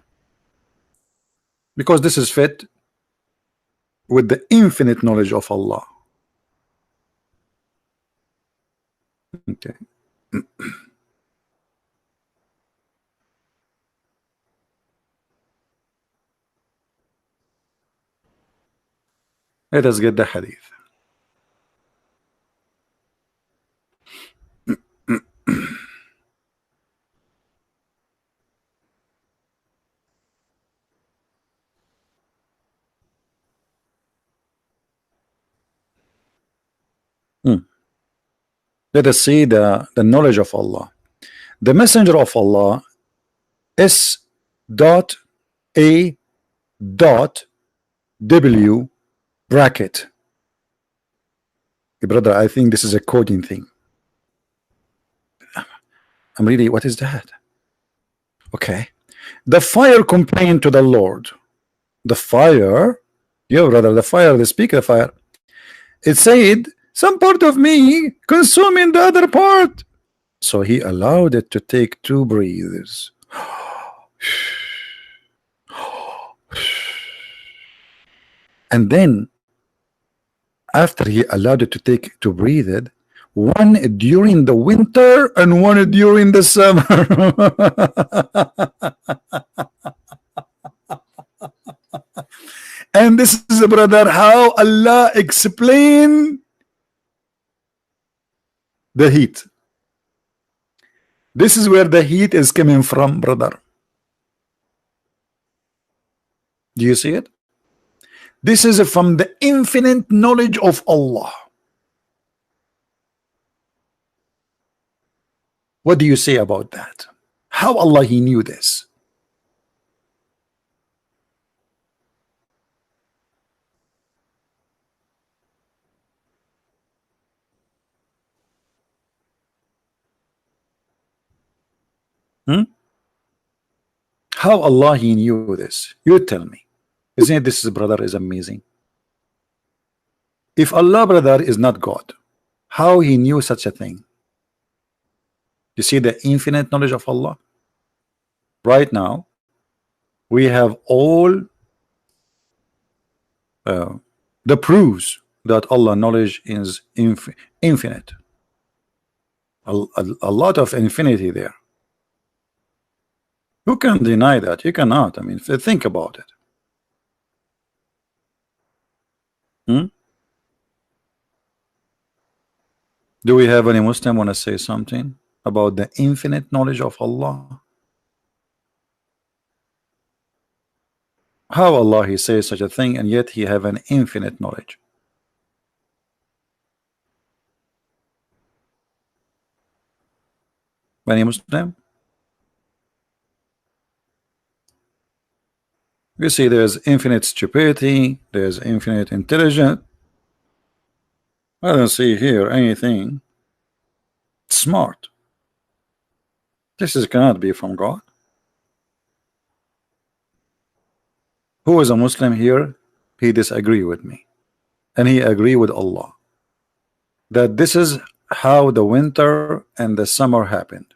because this is fit with the infinite knowledge of Allah. Okay. Let us get the hadith. Hmm. Let us see the knowledge of Allah. The messenger of Allah S dot A dot W bracket. Hey, brother, I think this is a coding thing. I'm really, what is that? Okay. The fire complained to the Lord. The fire, yo brother, the fire, the speaker fire. It said, some part of me consuming the other part. So he allowed it to take 2 breaths. And then after he allowed it to take to breathe it, one during the winter and one during the summer. And this is, brother, how Allah explain the heat. This is where the heat is coming from, brother. Do you see it? This is from the infinite knowledge of Allah. What do you say about that? How Allah he knew this? Hmm? How Allah he knew this? You tell me. Isn't it this, brother, is amazing? If Allah, brother, is not God, how he knew such a thing? You see the infinite knowledge of Allah? Right now, we have all the proofs that Allah knowledge is infinite. A lot of infinity there. Who can deny that? You cannot. I mean, think about it. Hmm? Do we have any Muslim want to say something about the infinite knowledge of Allah? How Allah he says such a thing and yet he have an infinite knowledge? Any Muslim? You see there's infinite stupidity, there's infinite intelligence. I don't see here anything smart. This is cannot be from God. Who is a Muslim here? He disagree with me. And he agree with Allah. That this is how the winter and the summer happened.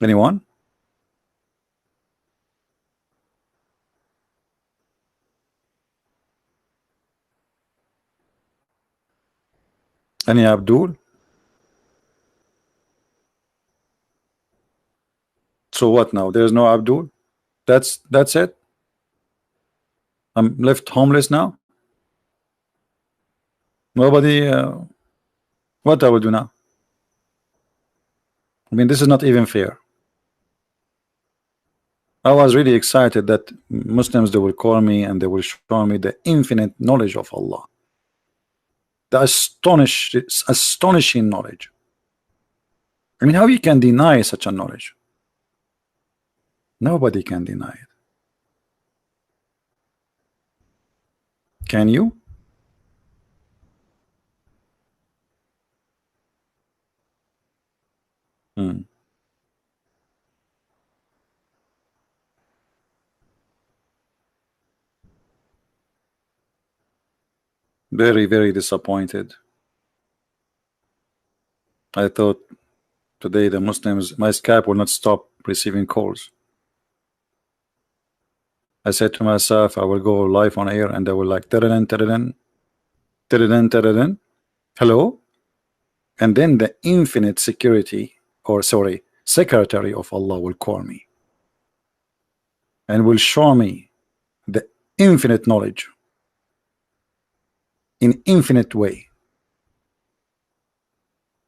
Anyone? Any Abdul? So what now? There's no Abdul? That's it? I'm left homeless now? Nobody what I will do now? I mean, this is not even fair. I was really excited that Muslims, they will call me and they will show me the infinite knowledge of Allah, the astonishing knowledge. I mean, how you can deny such a knowledge? Nobody can deny it. Can you? Very, very disappointed. I thought today the Muslims, my Skype will not stop receiving calls. I said to myself, I will go live on air and they will like hello, and then the infinite security, or sorry, secretary of Allah will call me and will show me the infinite knowledge in infinite way.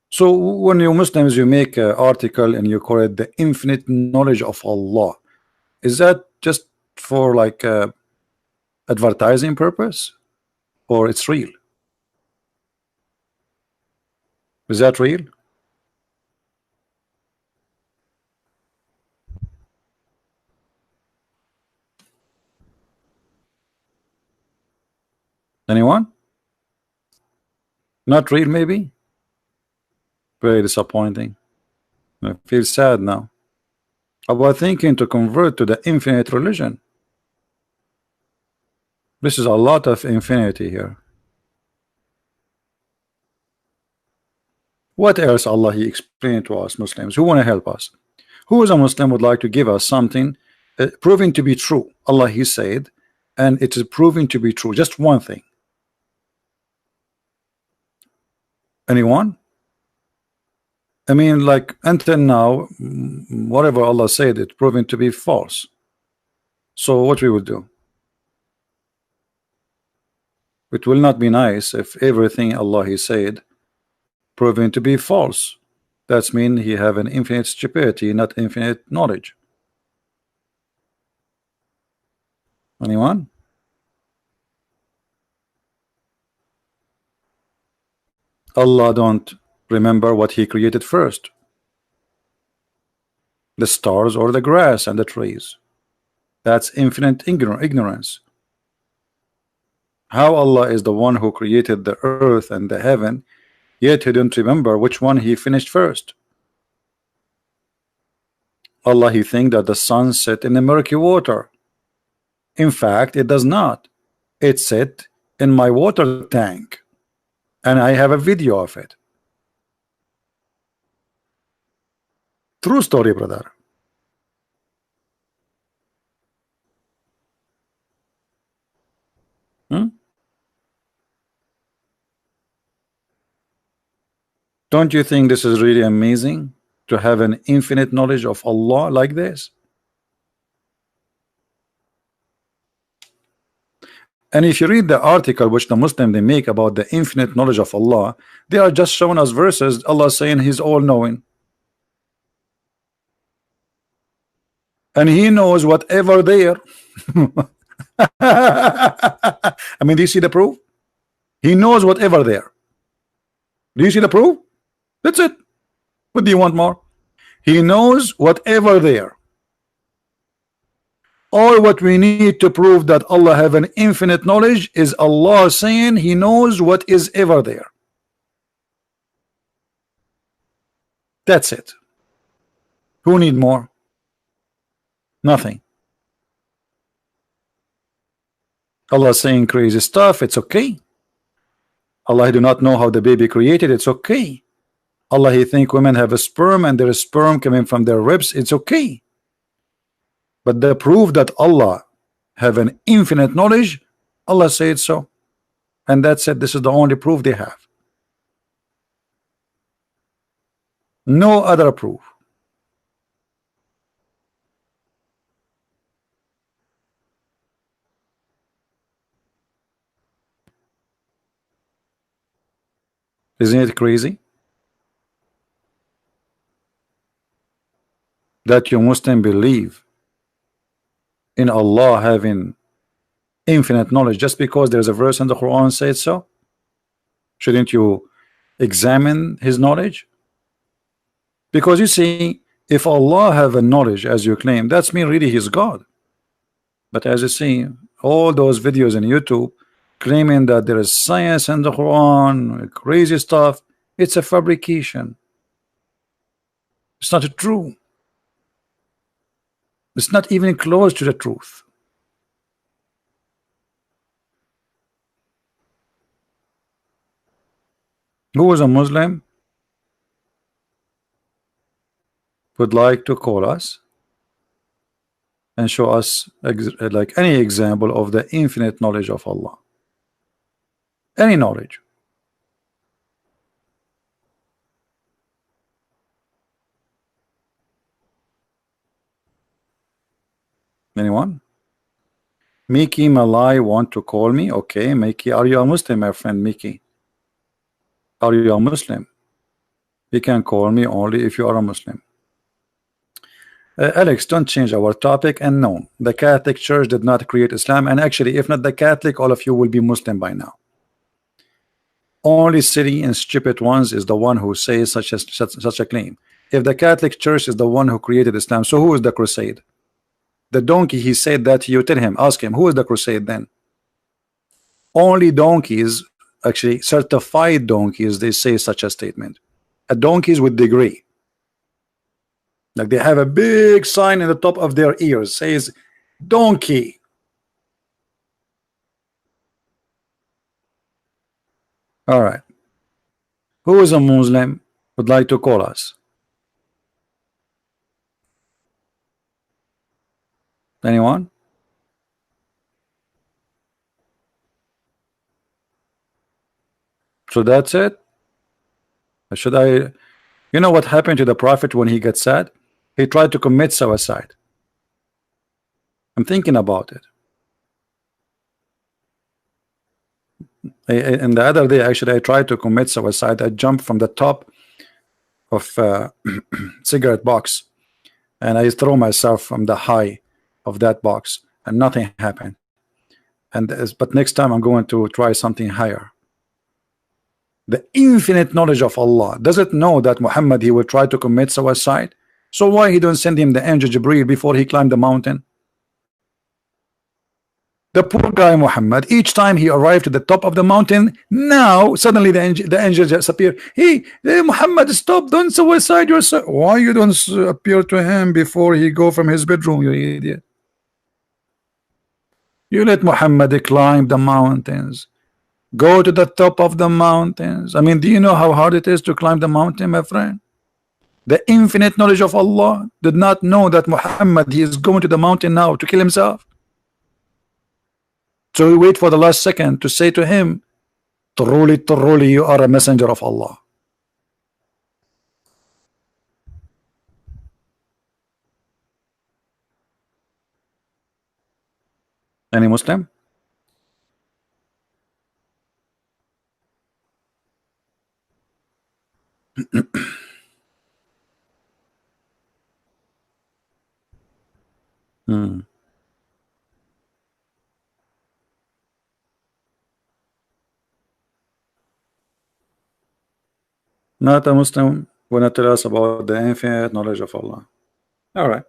So when you Muslims, you make an article and you call it the infinite knowledge of Allah, is that just for like advertising purpose, or it's real? Is that real? Anyone? Not real, maybe? Very disappointing. I feel sad now. I was thinking to convert to the infinite religion. This is a lot of infinity here. What else Allah He explained to us Muslims? Who want to help us? Who is a Muslim would like to give us something proving to be true? Allah He said, and it is proving to be true. Just one thing. Anyone? I mean, like until now, whatever Allah said, it's proven to be false. So what we will do? It will not be nice if everything Allah He said proven to be false. That's mean He have an infinite stupidity, not infinite knowledge. Anyone? Allah don't remember what He created first, the stars or the grass and the trees. That's infinite ignorance. How Allah is the one who created the earth and the heaven, yet He didn't remember which one He finished first? Allah He think that the sun set in the murky water. In fact, it does not. It set in my water tank, and I have a video of it. True story, brother. Don't you think this is really amazing to have an infinite knowledge of Allah like this? And if you read the article which the Muslim they make about the infinite knowledge of Allah, they are just showing us verses, Allah saying He's all-knowing. And He knows whatever there. I mean, do you see the proof? He knows whatever there. Do you see the proof? That's it. What do you want more? He knows whatever there. All what we need to prove that Allah have an infinite knowledge is Allah saying He knows what is ever there. That's it. Who need more? Nothing. Allah saying crazy stuff, it's okay. Allah do not know how the baby created, it's okay. Allah He think women have a sperm and there is sperm coming from their ribs, it's okay. But the proof that Allah have an infinite knowledge, Allah said so, and that's it. This is the only proof they have. No other proof. Isn't it crazy that you Muslim believe in Allah having infinite knowledge just because there's a verse in the Quran says so? Shouldn't you examine his knowledge? Because you see, if Allah have a knowledge as you claim, that's mean really he's God. But as you see, all those videos on YouTube claiming that there is science in the Quran, crazy stuff, it's a fabrication. It's not true. It's not even close to the truth. Who is a Muslim would like to call us and show us like any example of the infinite knowledge of Allah? Any knowledge. Anyone? Miki Malai want to call me? Okay, Miki, are you a Muslim, my friend Miki? Are you a Muslim? You can call me only if you are a Muslim. Alex, don't change our topic. And no, the Catholic Church did not create Islam, and actually if not the Catholic, all of you will be Muslim by now. Only silly and stupid ones is the one who says such a claim. If the Catholic Church is the one who created Islam, so who is the crusade? The donkey, he said that to you. Tell him, ask him, who is the crusade then? Only donkeys, actually certified donkeys, they say such a statement. A donkeys with degree, like they have a big sign in the top of their ears says donkey. All right, who is a Muslim would like to call us? Anyone? So that's it. Should I, you know what happened to the Prophet when he got sad? He tried to commit suicide. I'm thinking about it. And the other day, actually, I tried to commit suicide. I jumped from the top of cigarette box, and I threw myself from the high of that box, and nothing happened. But next time I'm going to try something higher. The infinite knowledge of Allah, does it know that Muhammad, he will try to commit suicide? So why he don't send him the angel Jibreel before he climbed the mountain? The poor guy Muhammad, each time he arrived to the top of the mountain, now suddenly the angel just appear. Hey, Muhammad, stop, don't suicide yourself. Why you don't appear to him before he go from his bedroom, you idiot? You let Muhammad climb the mountains, go to the top of the mountains. I mean, do you know how hard it is to climb the mountain, my friend? The infinite knowledge of Allah did not know that Muhammad, he is going to the mountain now to kill himself. So we wait for the last second to say to him, truly, truly, you are a messenger of Allah. Any Muslim? Not a Muslim will not tell us about the infinite knowledge of Allah. All right.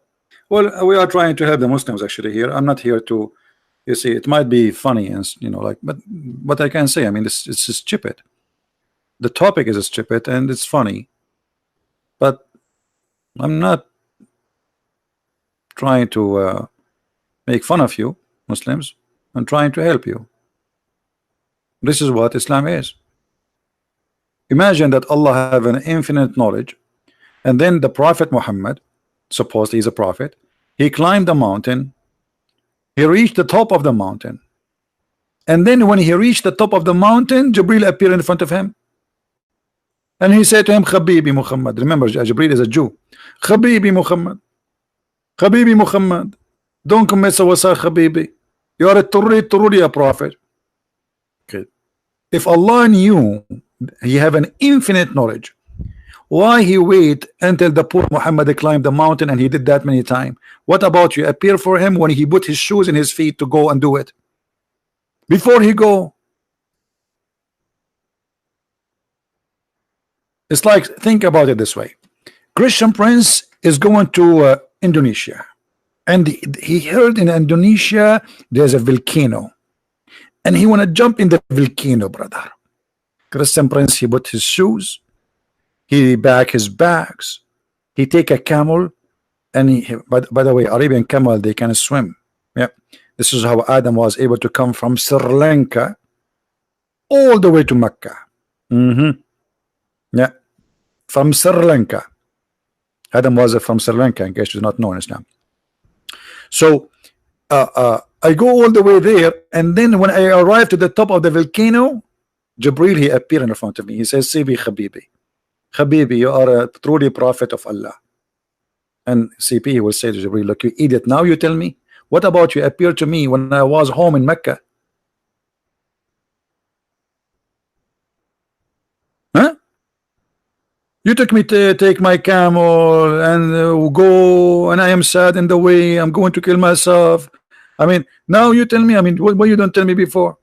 Well, we are trying to help the Muslims actually here. I'm not here to, you see, it might be funny and like, but what I can say, I mean, it's stupid. The topic is stupid and it's funny, but I'm not trying to make fun of you Muslims. I'm trying to help you. This is what Islam is. Imagine that Allah have an infinite knowledge, and then the Prophet Muhammad, suppose he's a prophet, he climbed the mountain, he reached the top of the mountain, and then when he reached the top of the mountain, Jibril appeared in front of him, and he said to him, Habibi Muhammad. Remember, Jibril is a Jew. Habibi Muhammad, Habibi Muhammad, don't commit suicide, Habibi. You are a truly a prophet. Okay. If Allah knew He have an infinite knowledge. Why he wait until the poor Muhammad climbed the mountain and he did that many times? What about you? Appear for him when he put his shoes in his feet to go and do it. Before he go. It's like, think about it this way. Christian Prince is going to Indonesia, and he heard in Indonesia there's a volcano, and he want to jump in the volcano, brother. Christian Prince, he put his shoes, he pack his bags, he take a camel, and he, by the way, Arabian camel, they can swim. Yeah, this is how Adam was able to come from Sri Lanka all the way to Mecca. Yeah, from Sri Lanka. Adam was from Sri Lanka, in case you do not know in Islam. So I go all the way there, and then when I arrive to the top of the volcano, Jibril, he appeared in front of me. He says, Sibi Habibi, Habibi, you are a truly prophet of Allah. And CP, he will say to Jibril, look, you idiot, now you tell me, what about you appeared to me when I was home in Mecca? Huh? You took me to take my camel and go, and I am sad in the way, I'm going to kill myself. I mean, now you tell me, I mean, what you don't tell me before?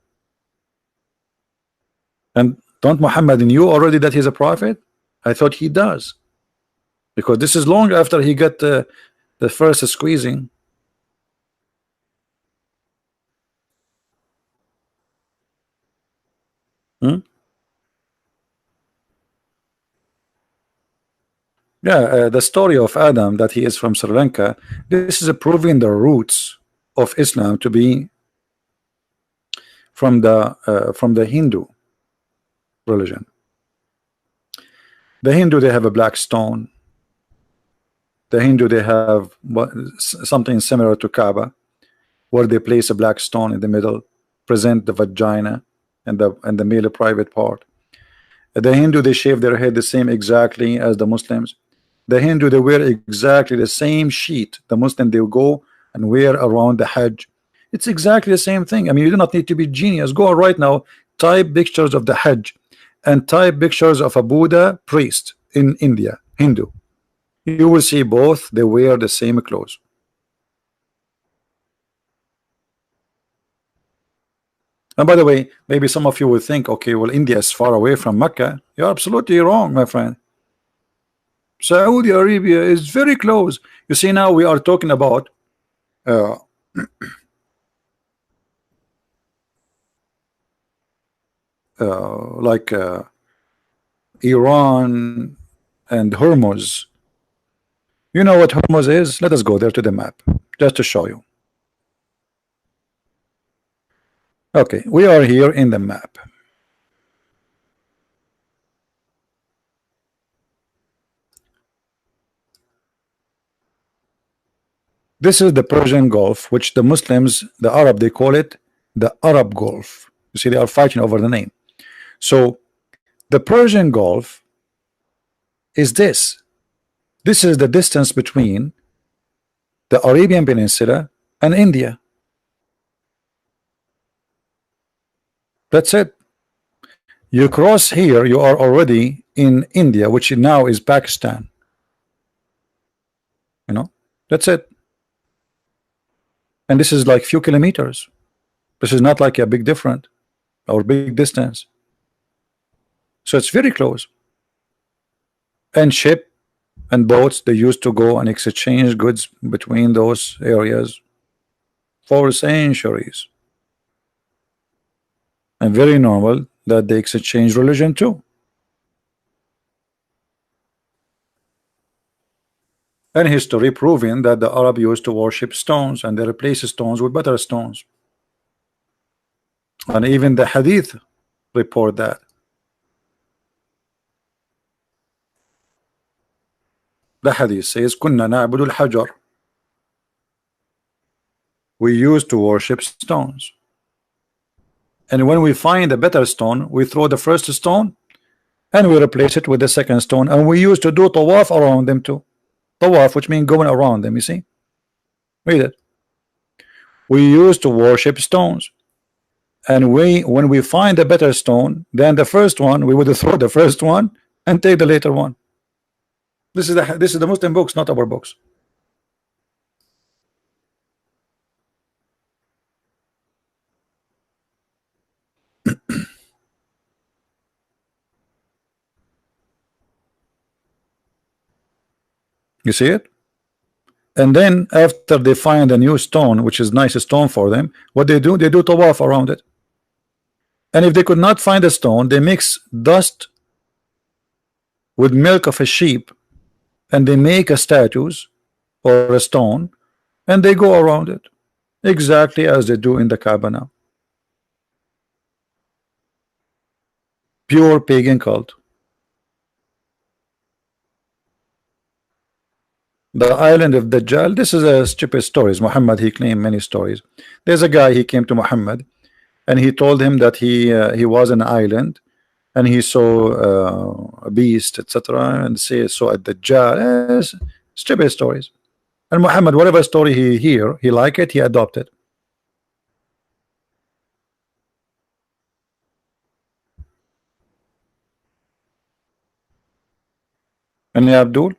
And don't Muhammad knew already that he's a prophet? I thought he does, because this is long after he got the first squeezing. Yeah, the story of Adam, that he is from Sri Lanka, this is proving the roots of Islam to be from the Hindu religion. The Hindu, they have a black stone. The Hindu, they have something similar to Kaaba, where they place a black stone in the middle, present the vagina and the male private part. The Hindu, they shave their head the same exactly as the Muslims. The Hindu, they wear exactly the same sheet the Muslim they go and wear around the Hajj. It's exactly the same thing. I mean, you do not need to be genius. Go right now, type pictures of the Hajj and type pictures of a Buddha priest in India, Hindu. You will see both, they wear the same clothes. And by the way, maybe some of you will think, okay, well, India is far away from Mecca. You're absolutely wrong, my friend. Saudi Arabia is very close. You see, now we are talking about like Iran and Hormuz. You know what Hormuz is? Let us go there to the map just to show you. Okay, we are here in the map. This is the Persian Gulf, which the Muslims, the Arab, they call it the Arab Gulf. You see, they are fighting over the name. So the Persian Gulf is this. This is the distance between the Arabian Peninsula and India. That's it. You cross here, you are already in India, which now is Pakistan. You know, that's it. And this is like few kilometers. This is not like a big difference or big distance. So it's very close. And ship and boats, they used to go and exchange goods between those areas for centuries. And very normal that they exchange religion too. And history proving that the Arab used to worship stones, and they replace stones with better stones. And even the Hadith report that. The Hadith says, "Kunna na'budu al-hajar." We used to worship stones. And when we find a better stone, we throw the first stone and we replace it with the second stone. And we used to do tawaf around them too. Tawaf, which means going around them, you see? Read it. We used to worship stones. And when we find a better stone than the first one, we would throw the first one and take the later one. This is the Muslim books, not our books. You see it? And then after they find a new stone, which is nice stone for them, what they do tawaf around it. And if they could not find a stone, they mix dust with milk of a sheep, and they make a statues or a stone, and they go around it exactly as they do in the Kaaba now. Pure pagan cult. The island of Dajjal, this is a stupid stories. Muhammad, he claimed many stories. There's a guy, he came to Muhammad and he told him that he was an island and he saw a beast, etc., and say so at Dajjal. Stupid stories. And Muhammad, whatever story he hear, he like it, he adopt it. And Abdul,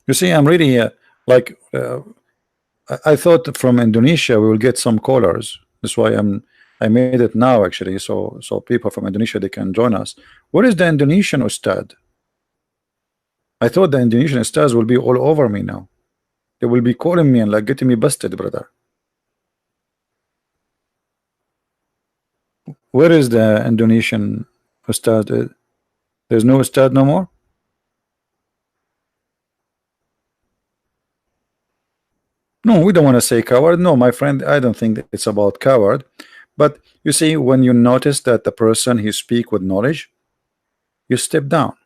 you see, I'm really like I thought from Indonesia we will get some callers. That's why I made it now actually, so people from Indonesia, they can join us. What is the Indonesian Ustad? I thought the Indonesian Ustads will be all over me now. They will be calling me and like getting me busted, brother. Where is the Indonesian Ustad? There's no Ustad no more? No, we don't want to say coward. No, my friend, I don't think that it's about coward. But you see, when you notice that the person he speak with knowledge, you step down.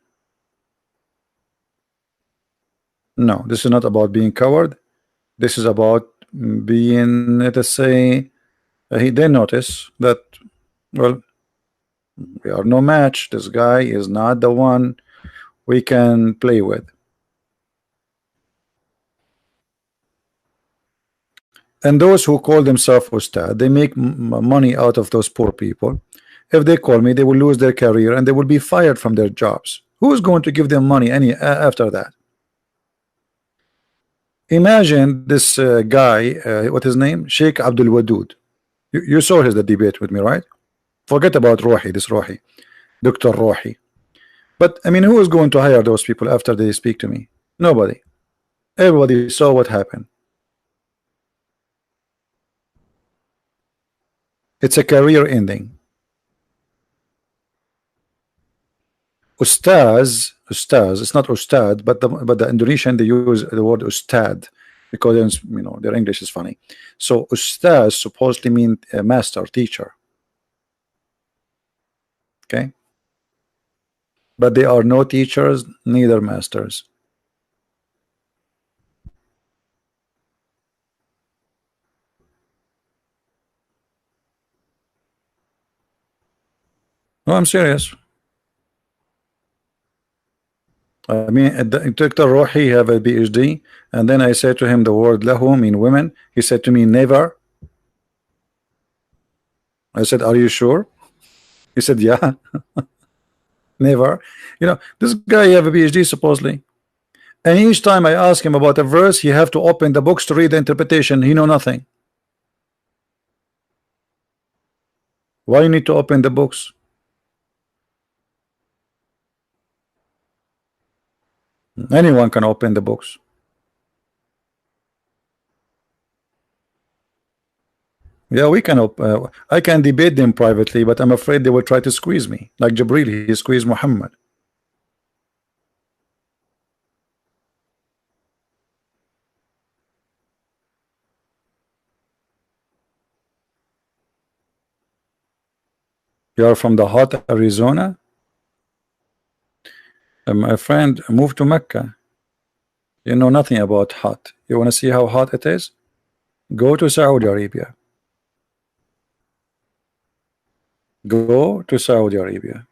No, this is not about being coward. This is about being, let us say, they notice that, well, we are no match. This guy is not the one we can play with. And those who call themselves Ustad, they make money out of those poor people. If they call me, they will lose their career and they will be fired from their jobs. Who is going to give them money after that? Imagine this guy, what his name? Sheikh Abdul Wadud. You saw the debate with me, right? Forget about Rohi, this Rohi, Dr. Rohi. But I mean, who is going to hire those people after they speak to me? Nobody. Everybody saw what happened. It's a career ending. Ustaz, it's not Ustad, but the Indonesian, they use the word Ustad because their English is funny. So Ustaz supposedly mean master, teacher. Okay, but they are no teachers, neither masters. No, I'm serious. I mean, Dr. Rohi have a PhD, and then I said to him the word lahu mean women. He said to me never. I said, are you sure? He said, yeah. Never. This guy have a PhD supposedly, and each time I ask him about a verse, he have to open the books to read the interpretation. He know nothing. Why you need to open the books? Anyone can open the books. Yeah, we can. I can debate them privately, but I'm afraid they will try to squeeze me, like Jibril. He squeezed Muhammad. You are from the hot Arizona? My friend, move to Mecca. You know nothing about hot. You want to see how hot it is? Go to Saudi Arabia. Go to Saudi Arabia.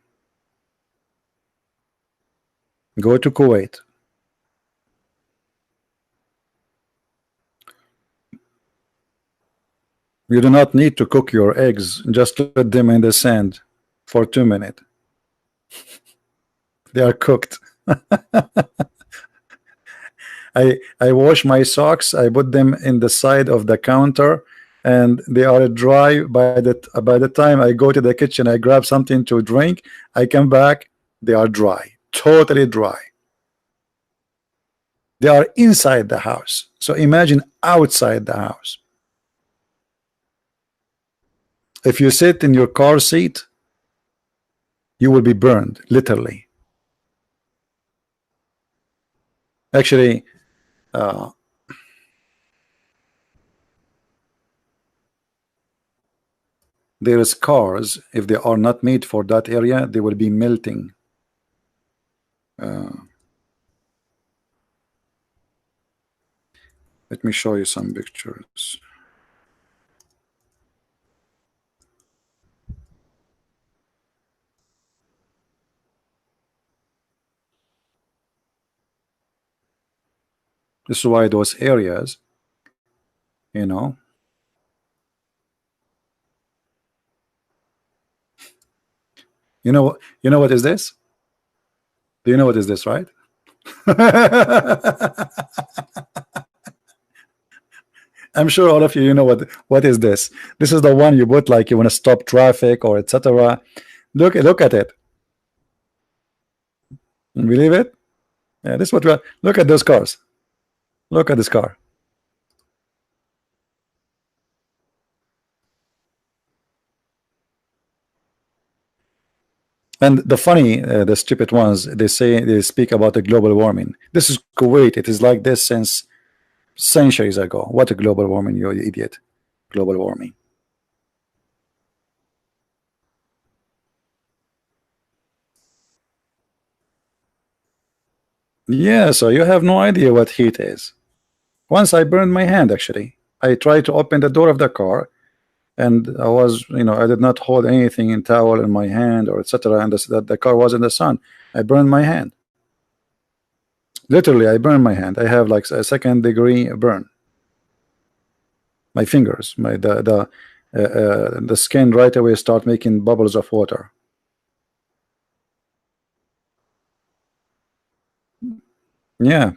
Go to Kuwait. You do not need to cook your eggs. Just let them in the sand for 2 minutes. They are cooked. I wash my socks. I put them in the side of the counter, and they are dry. By the time I go to the kitchen, I grab something to drink. I come back. They are dry, totally dry. They are inside the house. So imagine outside the house. If you sit in your car seat, you will be burned, literally. Actually, there is cars, if they are not made for that area, they will be melting. Let me show you some pictures. This is why those areas, you know, you know what is this? Do you know what is this, right? I'm sure all of you know what is this. This is the one you put like you want to stop traffic or etc. Look at it. You believe it? Yeah, this is what we are. Look at those cars. Look at this car. And the funny, the stupid ones, they speak about the global warming. This is Kuwait. It is like this since centuries ago. What a global warming, you idiot. Global warming. Yeah, so you have no idea what heat is. Once I burned my hand, actually. I tried to open the door of the car, and I was, I did not hold anything in towel in my hand or etc. And the car was in the sun. I burned my hand. Literally, I burned my hand. I have like a 2nd degree burn. My fingers, the skin right away start making bubbles of water. Yeah.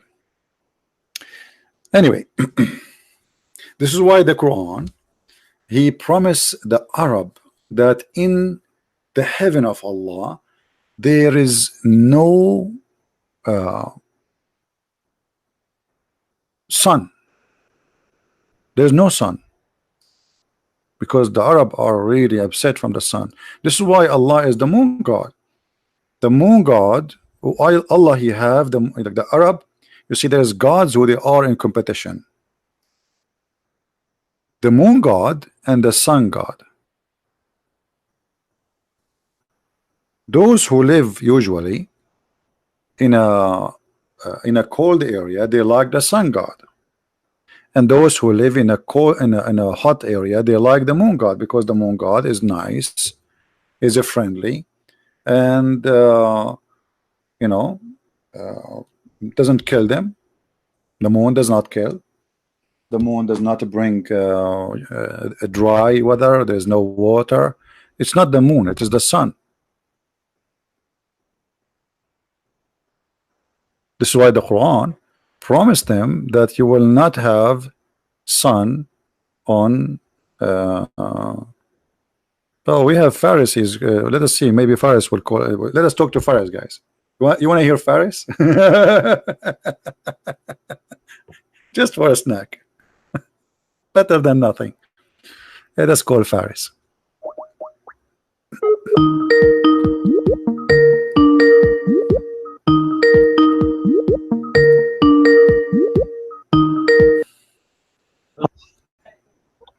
Anyway, this is why the Quran, he promised the Arab that in the heaven of Allah there is no sun. There's no sun, because the Arab are really upset from the sun. This is why Allah is the moon god. The moon god, Allah, he have the Arab. You see, there's gods who they are in competition. The moon god and the sun god. Those who live usually in a cold area, they like the sun god, and those who live in a hot area, they like the moon god, because the moon god is nice, is friendly, and doesn't kill them. The moon does not kill. The moon does not bring a dry weather. There's no water. It's not the moon, it is the sun. This is why the Quran promised them that you will not have sun on oh, we have Pharisees. Let us see, maybe Faris will call. Let us talk to Faris, guys. You want to hear Faris? Just for a snack. Better than nothing. Let us call Faris.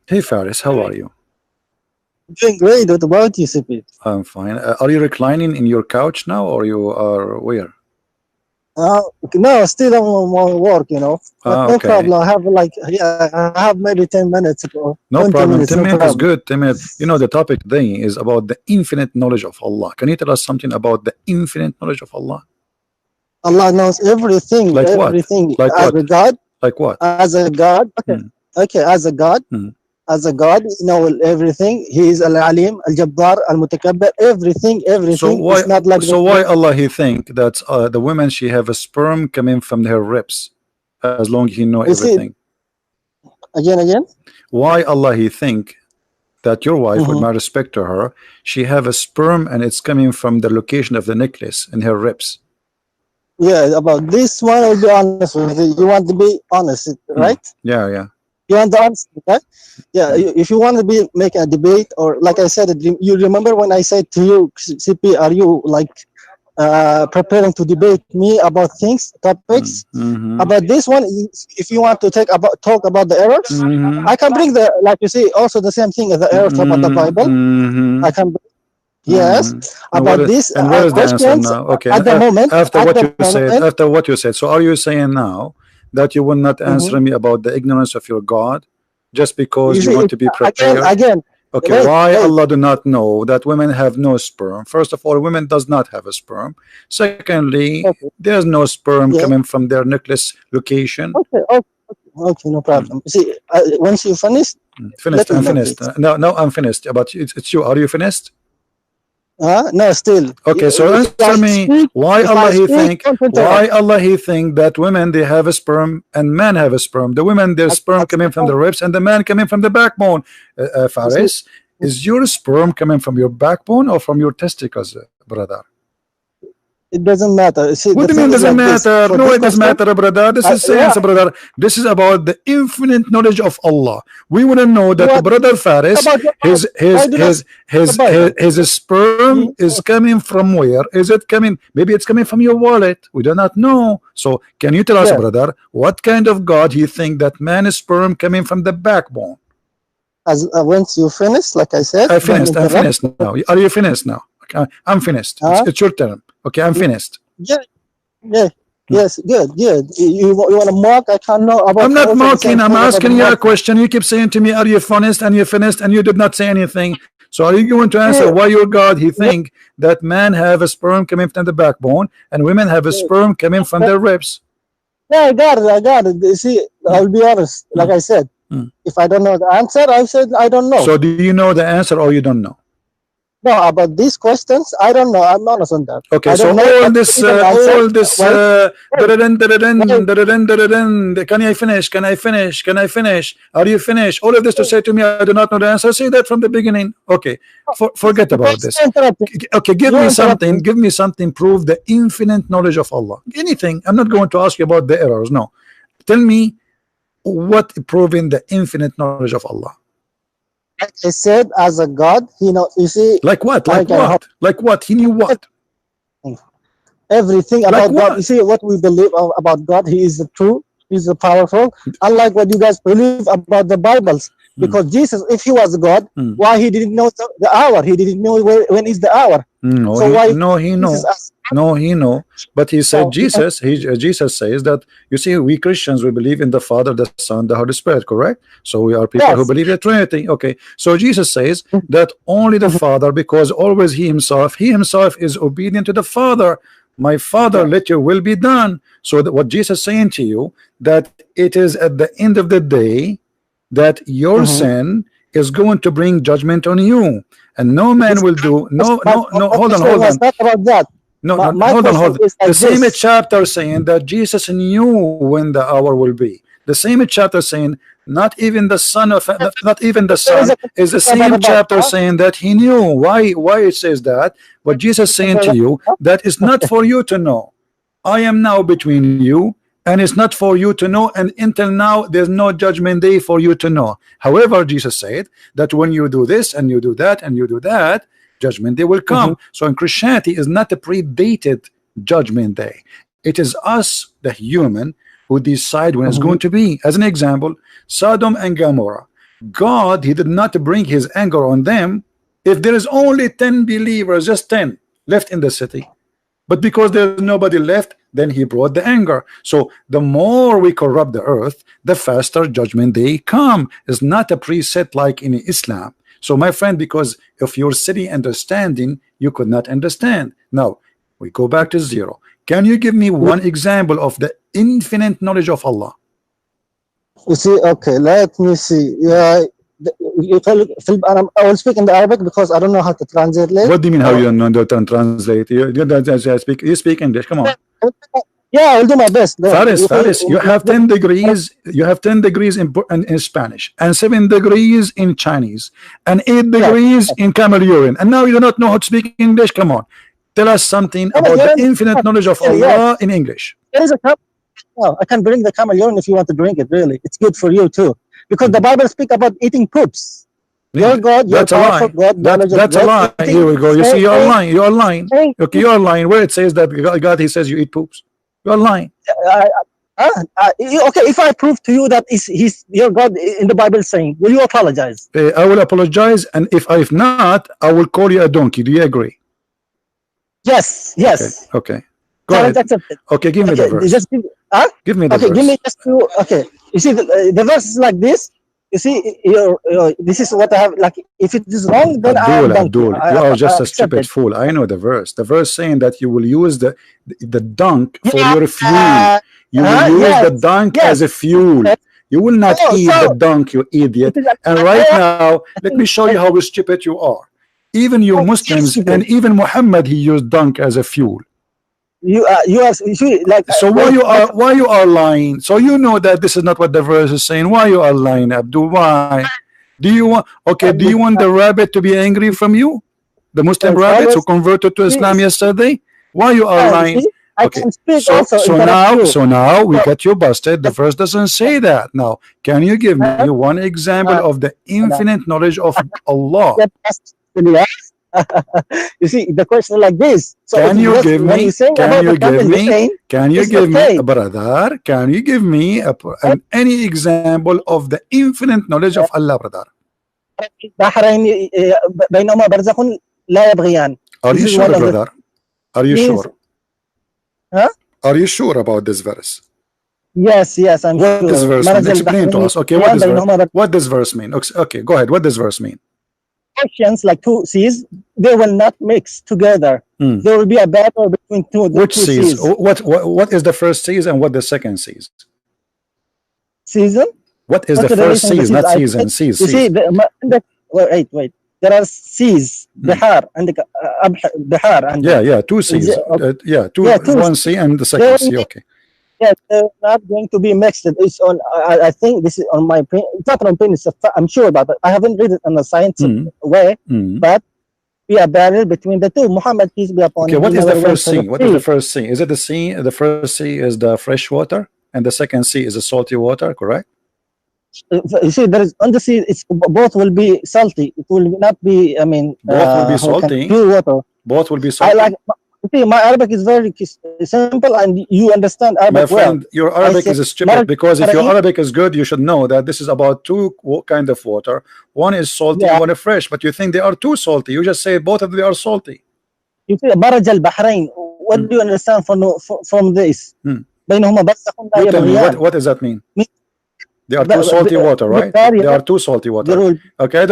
Hey Faris, how are you? Doing great. What about you, CP? I'm fine. Are you reclining in your couch now, or you are where? No, still on work, But no Okay. problem. I have I have maybe 10 minutes. No problem. Minutes, 10 no minutes is problem. good. 10 minutes. The topic today is about the infinite knowledge of Allah. Can you tell us something about the infinite knowledge of Allah? Allah knows everything. Like what? Everything. Like as what? a God. Like what? As a God. Okay. Okay. As a God. as a God, you know everything. He is Al-Alim, Al-Jabbar, Al-Mutakabbir, everything, So everything. why It's not like so why Allah he think that the woman she have a sperm coming from her ribs as long he know you see, everything? again. Why Allah he think that your wife, with Mm-hmm. my respect to her, she have a sperm and it's coming from the location of the necklace in her ribs? Yeah, about this one, I'll be honest with you. You want to be honest, right? Yeah, yeah. You want the honesty, right? Yeah. If you want to be make a debate, or like I said, you remember when I said to you, CP, are you like preparing to debate me about things, topics? About this one, if you want to talk about the errors, I can bring the, like you see, also the same thing as the errors about the Bible. I can bring, yes, about this And what is the answer questions now? Okay, at the moment. after At what the you said, moment. so are you saying now that you will not answer me about the ignorance of your God just because You you see, want to be prepared? again. Okay, Wait, why wait. Allah do not know that women have no sperm? First of all, women does not have a sperm. Secondly, Okay, there's no sperm yeah. coming from their necklace location. Okay, okay, no problem. See, once you finish, Finished. let me I'm know, finished. please. No, I'm finished. But it's you. Are you finished? No, still. Okay, so If answer I me speak, why if I Allah he speak, think don't interrupt. that women they have a sperm and men have a sperm. The women their sperm coming from the ribs and the man coming from the backbone. You see, Faris, is your sperm coming from your backbone or from your testicles, brother? it doesn't matter. See, What the do you mean thing is doesn't like this. matter? For No, this it does question, matter, brother. This is yeah, science, brother. This is about the infinite knowledge of Allah. We want to know you that want brother Faris, about the Bible. Why do not the Bible? his sperm is coming from where? Is it coming? Maybe it's coming from your wallet. We do not know. So can you tell us, Yeah, brother, what kind of God you think that man's sperm coming from the backbone? as once you finish, like I said, I don't finished. I'm interrupt. finished now. Are you finished now? Okay, I'm finished. It's your turn. Okay, I'm finished. Yeah, yeah. Yes, good. You want to mock? I can't know about I'm not also the same mocking. I'm thing about the asking you a mocking. question. You keep saying to me, "Are you finished?" And you finished, and you did not say anything. So are you going to answer Yeah, why your God he think that men have a sperm coming from the backbone and women have a sperm coming from their ribs? yeah, I got it. I got it. You see, I'll be honest. Like I said, if I don't know the answer, I said I don't know. So do you know the answer or you don't know? No, about these questions, I don't know. I'm honest on that. Okay, I so don't know. I don't even answer. Wait, wait, wait, can I finish? Can I finish? Can I finish? Are you finished? All of this to say to me, I do not know the answer. Say that from the beginning. Okay, forget about because this. you're interrupting. Okay, give You're me interrupting. something. Give me something. Prove the infinite knowledge of Allah. Anything. I'm not going to ask you about the errors. No. Tell me what proving the infinite knowledge of Allah. Like I said, as a God, you know, you see, Like what? Like like I hope what? Like what? He knew what? everything Like about God. You what? see, what we believe about God, He is the true, He's the powerful. Unlike what you guys believe about the Bibles, because Jesus, if He was God, why He didn't know the hour? He didn't know when is the hour. No, So why he Jesus know. asked? No, he know. But he said No, Jesus says that you see, we Christians we believe in the Father, the Son, the Holy Spirit, correct? So we are people who yes. believe in the Trinity. Okay. So Jesus says that only the Father, because always he himself is obedient to the Father. My Father, let your will be done. So that what Jesus is saying to you, that it is at the end of the day that your sin is going to bring judgment on you, and no man will do no My hold on, question was not about that. My hold on, question is the like same this. chapter saying that Jesus knew when the hour will be. The same chapter saying not even the There is son a is the about same chapter saying that he knew. Why it says that? But Jesus saying to you that is not for you to know. I am now between you, and it's not for you to know, and until now there's no judgment day for you to know. However, Jesus said that when you do this and you do that and you do that, judgment day will come. So in Christianity is not a predated judgment day. It is us, the human, who decide when it's going to be. As an example, Sodom and Gomorrah, God, he did not bring his anger on them if there is only 10 believers, just 10 left in the city. But because there's nobody left, then he brought the anger. So the more we corrupt the earth, the faster judgment day come. It's not a preset like in Islam. So my friend, because of your silly understanding, you could not understand. Now we go back to zero. Can you give me one example of the infinite knowledge of Allah? You see, okay, let me see. I will speak in the Arabic because I don't know how to translate. What do you mean how you don't know how to translate? You speak English. Come on. Yeah, I'll do my best. Faris, you have 10 degrees. You have 10 degrees in Spanish and 7 degrees in Chinese and 8 degrees in camel urine, and now you do not know how to speak English. Come on, tell us something about the infinite knowledge of Allah in English. There is a cup. Oh, I can bring the camel urine if you want to drink it. Really, it's good for you too, because the Bible speaks about eating poops. Your God, your powerful God. That's a lie. Here we go. You see, you're lying. You're lying. Okay, you're lying. Where it says that God, He says you eat poops. You're lying. Okay, if I prove to you that he's your God in the Bible saying, will you apologize? I will apologize, and if not, I will call you a donkey. Do you agree? Yes. Yes. Okay. Go ahead. Okay, give me the verse. Just give me the verse. Give me just two. Okay, you see the verse is like this. You see, this is what I have. Like, if it is wrong, then Abdul, you are just a stupid fool. I know the verse. The verse saying that you will use the dunk for your fuel. You will use the dunk as a fuel. You will not eat the dunk, you idiot. And right now, let me show you how stupid you are. Even you Muslims and even Muhammad, he used dunk as a fuel. You are like, so why you are lying? So you know that this is not what the verse is saying. Why you are lying, Abdul? Why? Do you want the rabbit to be angry from you? The Muslim rabbits who converted to Islam yesterday? Why you are lying? Okay. So now we got you busted. The verse doesn't say that. Now, can you give me one example of the infinite knowledge of Allah? You see, the question like this. So can you give me, brother? Can you give me any example of the infinite knowledge of Allah, brother? Are you sure, brother? Are you sure? Huh? Are you sure about this verse? Yes, I'm sure. What does verse mean? Explain to us. Okay, what does verse mean? Okay, go ahead. What does verse mean? Oceans, like two seas, they will not mix together. There will be a battle between Which seas? What is the first seas and what the second seas? Season? What is the first seas? Not season. Seas. You see, wait. There are seas, Bihar and Bihar and two seas. One sea and the second sea. Okay. Yeah, they're not going to be mixed. It's on. I think this is on my opinion. It's not an opinion. I'm sure about it. I haven't read it in a scientific way, but be a barrier between the two. Muhammad, peace be upon him. Okay, what is the first sea? What is the first sea? Is it the sea? The first sea is the fresh water, and the second sea is the salty water. Correct? You see, there is on the sea. It's both will be salty. It will not be. I mean, both will be salty. Pure water. Both will be salty. I like. See, my Arabic is very simple, and you understand Arabic. My friend, your Arabic is stupid, because if your Arabic is good, you should know that this is about two kind of water. One is salty, one is fresh. But you think they are too salty. You just say both of them are salty. You see, Maraj al-Bahrain. What do you understand from this? You tell me, what does that mean? They are too salty water, right? They are too salty water. Okay,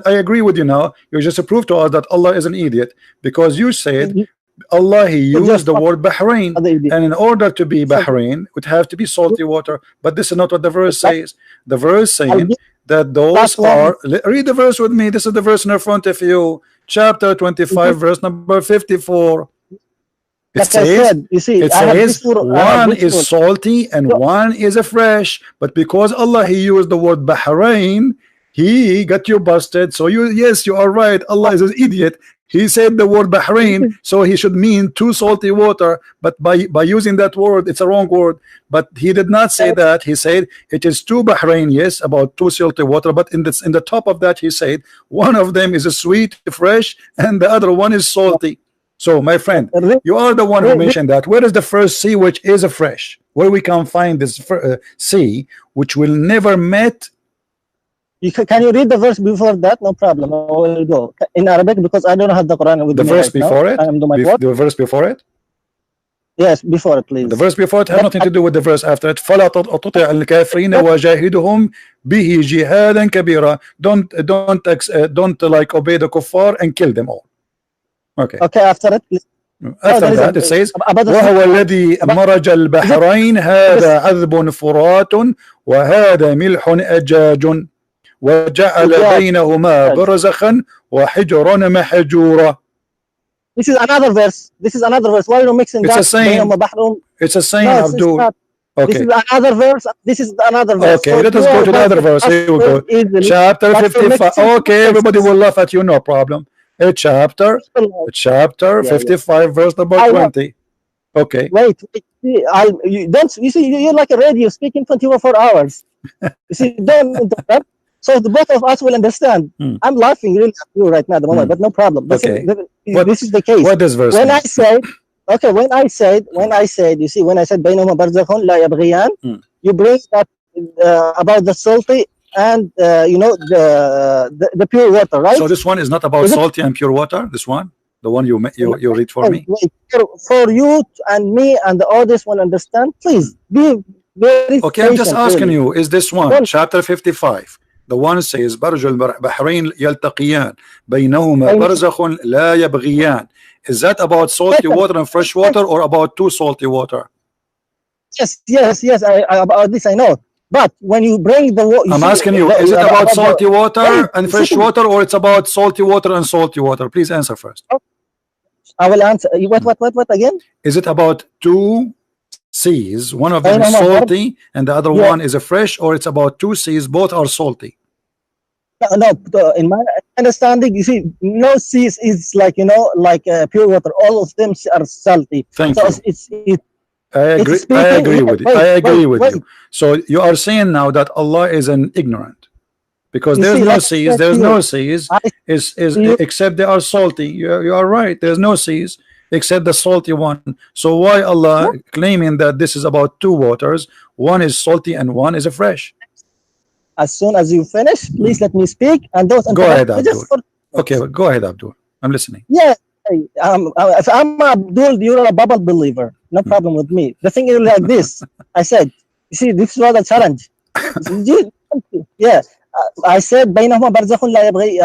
I agree with you now. You just prove to us that Allah is an idiot, because you said Allah, He used the word Bahrain, and in order to be Bahrain, it would have to be salty water. But this is not what the verse says. The verse saying that those are. Read the verse with me. This is the verse in front of you, chapter 25, verse number 54. It says one is salty and one is a fresh, but because Allah, He used the word Bahrain, He got you busted. So you are right. Allah is an idiot. He said the word Bahrain, so He should mean too salty water, but by using that word, it's a wrong word. But He did not say that. He said it is two Bahrain, yes, about two salty water, but in the top of that, He said one of them is a sweet, fresh, and the other one is salty. So, my friend, you are the one who mentioned that. Where is the first sea which is a fresh? Where we can find this sea which will never met? Can you read the verse before that? No problem. I will go in Arabic, because I don't have the Quran with the me verse right before now. it. The verse before it. Yes, before it, please. The verse before it has nothing to do with the verse after it. فَلَا تُطِعِ الْكَافِرِينَ وَجَاهِدُهُمْ بِهِ جِهَادًا كَبِيرًا. Don't like obey the kuffar and kill them all. Okay. After it, please. After that it says وهو الذي مرج البحرين هذا عذب فرات وهذا ملح أجاج وجعل بينهما برزخا وحجرا محجورا. This is another verse. This is another verse. Why are you mixing it's that? A saying. It's a saying, no, Abdul. Okay. This is another verse. This is another verse. Okay, so let us go to the other verse. Here we go. Easily, chapter 55. Okay, everybody will laugh at you, no problem. Chapter 55, verse number 20. Okay. Wait. You see, you're like a radio speaking 24 hours. You see, don't interrupt. So the both of us will understand. I'm laughing really at you right now at the moment, but no problem. This is the case. What does verse when mean? I said, okay, when I said, you see, when I said بينهما برزخ لا يبغيان, you bring that about the salty and you know the pure water, right? So this one is not about salty and pure water. This one, the one you read for me. Wait, for you and me and the audience will understand. Please be very okay. I'm just asking you. Is this one chapter 55? The one says برج البحرين يلتقيان بينهما برزخ لا يبغيان. Is that about salty water and fresh water, or about two salty water? Yes. About this I know. But when you bring the water, I'm asking you, is it about salty water and fresh water, or it's about salty water and salty water? Please answer first. I will answer. What again? Is it about two seas? One of them is salty and the other one is a fresh, or it's about two seas, both are salty? No, in my understanding, you see, no seas is like, you know, like pure water. All of them are salty. Thank you. I agree with you. So you are saying now that Allah is an ignorant, because there's no seas. There's no seas except they are salty. You are right. There's no seas except the salty one. So why Allah claiming that this is about two waters? One is salty and one is a fresh. As soon as you finish, please let me speak. And those go ahead, Abdul. Okay, go ahead, Abdul. I'm listening. Yeah, if I'm Abdul, you're a Bible believer. No problem with me. The thing is like this. I said, you see, this was a challenge. Yeah, I said بينهما برزخ لا يبغي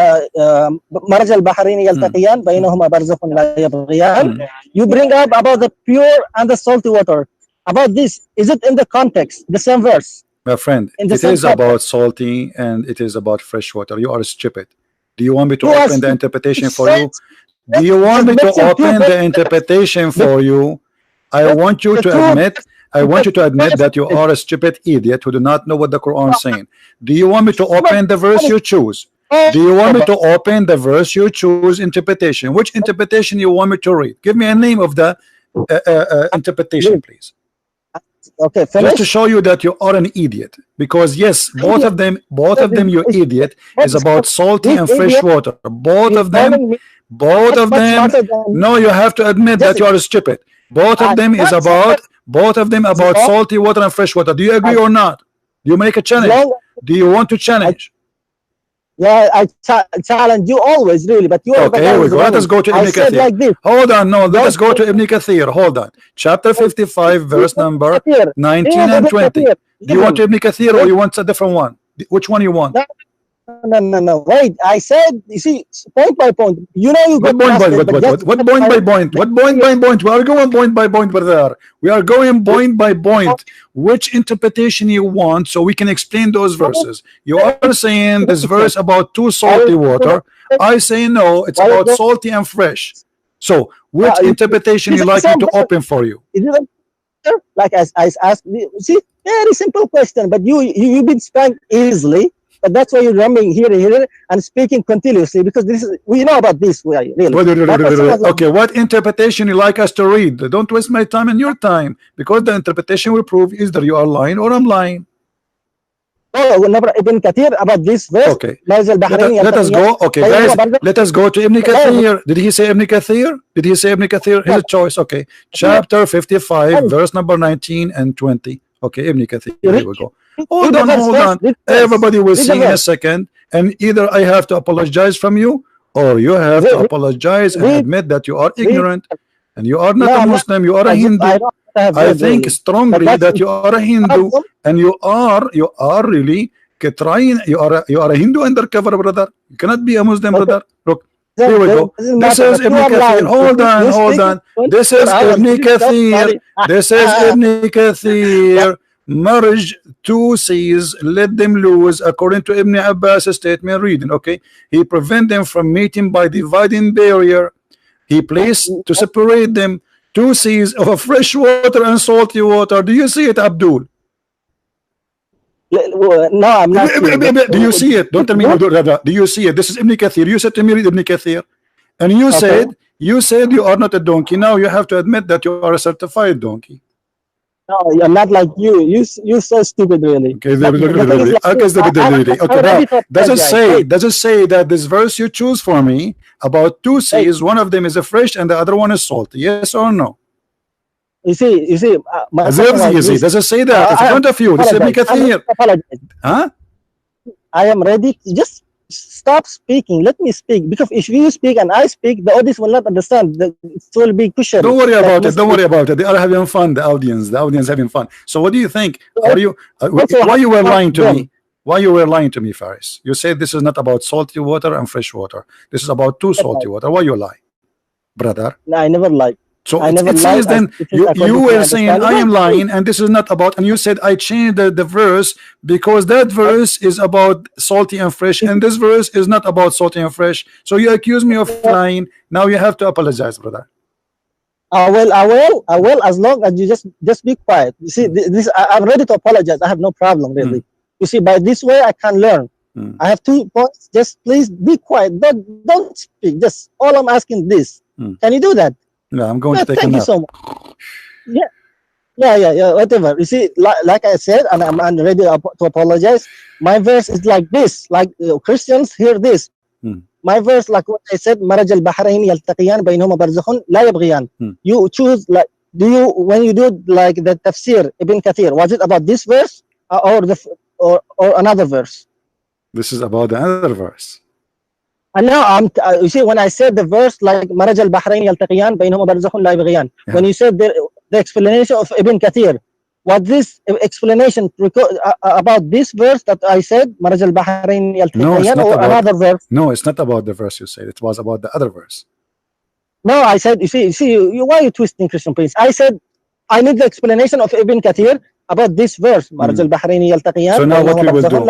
مرج البحرين يلتقيان بينهما برزخ لا يبغيان. You bring up about the pure and the salty water. About this, is it in the context, the same verse? My friend, it is about salty and it is about fresh water. You are stupid. Do you want me to open the interpretation for you? Do you want me to open the interpretation for you? I want you to admit that you are a stupid idiot who do not know what the Quran is saying. Do you want me to open the verse you choose? Do you want me to open the verse you choose interpretation? Which interpretation you want me to read? Give me a name of the interpretation, please. Okay, finish. Just to show you that you are an idiot, because yes, both of them, you idiot, is about salty and fresh water. Both of them. No, you have to admit that you are stupid. Both of them about salty water and fresh water. Do you agree or not? Do you make a challenge? Do you want to challenge? Yeah, I challenge you always, really, but you are okay. Here we go. Let us go to Ibn Kathir. Like hold on, no, let us go to Ibn Kathir. Hold on. Chapter 55, verse number 19 and 20. Do you want Ibn Kathir or you want a different one? Which one you want? No. Wait, I said, you see, point by point. You know, you what point by point? What point by point? What point by point? We are going point by point, brother. We are going point by point. Which interpretation you want, so we can explain those verses. You are saying this verse about two salty water. I say no, it's about salty and fresh. So, which interpretation you like me to open for you? Like I asked, see, very simple question, but you've been spanked easily. But that's why you're running here and speaking continuously, because this is, we know about this. Really. Okay, what interpretation you like us to read? Don't waste my time and your time, because the interpretation will prove either you are lying or I'm lying. Oh, never Ibn Kathir about this verse. Okay, let us go. Okay, guys, let us go to Ibn Kathir. Did he say Ibn Kathir? Did he say Ibn Kathir? His choice. Okay, chapter 55, verse number 19 and 20. Okay, Ibn Kathir. Here we go. Hold on. Everybody will see in a second, and either I have to apologize from you, or you have to apologize and admit that you are ignorant and you are not a Muslim, you are a Hindu. I think strongly that you are a Hindu, and you are really trying. You are a Hindu undercover, brother. You cannot be a Muslim, brother. Look, here we go. This is Ibn Kathir. Hold on. This is Ibn Kathir. This is Ibn Kathir. merge two seas, let them loose, according to Ibn Abbas' statement reading. Okay, he prevent them from meeting by dividing barrier. He placed to separate them two seas of fresh water and salty water. Do you see it, Abdul? No, I'm not seeing it. Do you see it? Don't tell me you don't. Do you see it? This is Ibn Kathir. You said to me, read Ibn Kathir, and you said you are not a donkey. Now you have to admit that you are a certified donkey. No, I'm not like you. You're so stupid, really. Okay, okay. Now, does it say that this verse you choose for me about two seas, one of them is a fresh and the other one is salty? Yes or no? You see, does it say that? It's in front of you. This is Ibn Kathir. Huh? I am ready. Just stop speaking. Let me speak. Because if you speak and I speak, the audience will not understand. It will be cushion. Don't worry about it. Don't worry about it. They are having fun. The audience having fun. So what do you think? Why you were lying to me? Why you were lying to me, Faris? You said this is not about salty water and fresh water. This is about two salty water. Why you lie, brother? No, I never lied. So it says then you were saying I am lying and this is not about, and you said I changed the verse because that verse is about salty and fresh and this verse is not about salty and fresh. So you accuse me of lying. Now you have to apologize, brother. I will as long as you just be quiet. You see, I'm ready to apologize. I have no problem, really. You see, by this way I can learn. I have 2 points. Just please be quiet. Don't speak. Just all I'm asking this. Can you do that? No, I'm going to take thank a you nap. so much. Yeah, whatever. You see, like I said, and I'm ready to apologize. My verse is like this. Like Christians hear this. My verse, like what I said, مرج البحرين يلتقيان بينهما برزخ لا يبغيان. You choose, like, when you do like the tafsir Ibn Kathir, was it about this verse or another verse? This is about the other verse. And now you see, when I said the verse like مرج البحرين يلتقيان بينهما برزخ لا يبغيان, when you said the explanation of Ibn Kathir, was this explanation about this verse that I said مرج البحرين يلتقيان or another verse? No, it's not about the verse you said. It was about the other verse. No, I said, you see, why are you twisting, Christian Prince? I said I need the explanation of Ibn Kathir about this verse. مرج البحرين يلتقيان. So now what we will do?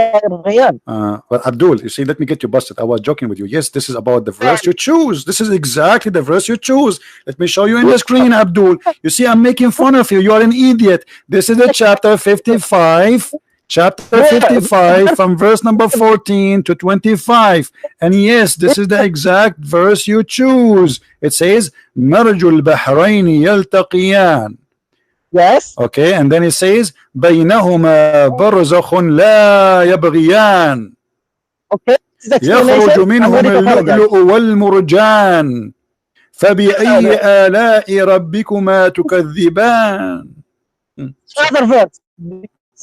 Well, Abdul, you see, let me get you busted. I was joking with you. Yes, this is about the verse you choose. This is exactly the verse you choose. Let me show you in the screen, Abdul. You see, I'm making fun of you. You are an idiot. This is the chapter 55. Chapter 55 from verse number 14 to 25. And yes, this is the exact verse you choose. It says, مرج البحرين يلتقيان. Yes. Okay, and then it says بينهما برزخ لا يبغيان. Okay. يخرج منهم اللؤلؤ والمرجان فبأي آلاء ربكما تكذبان. Another verse.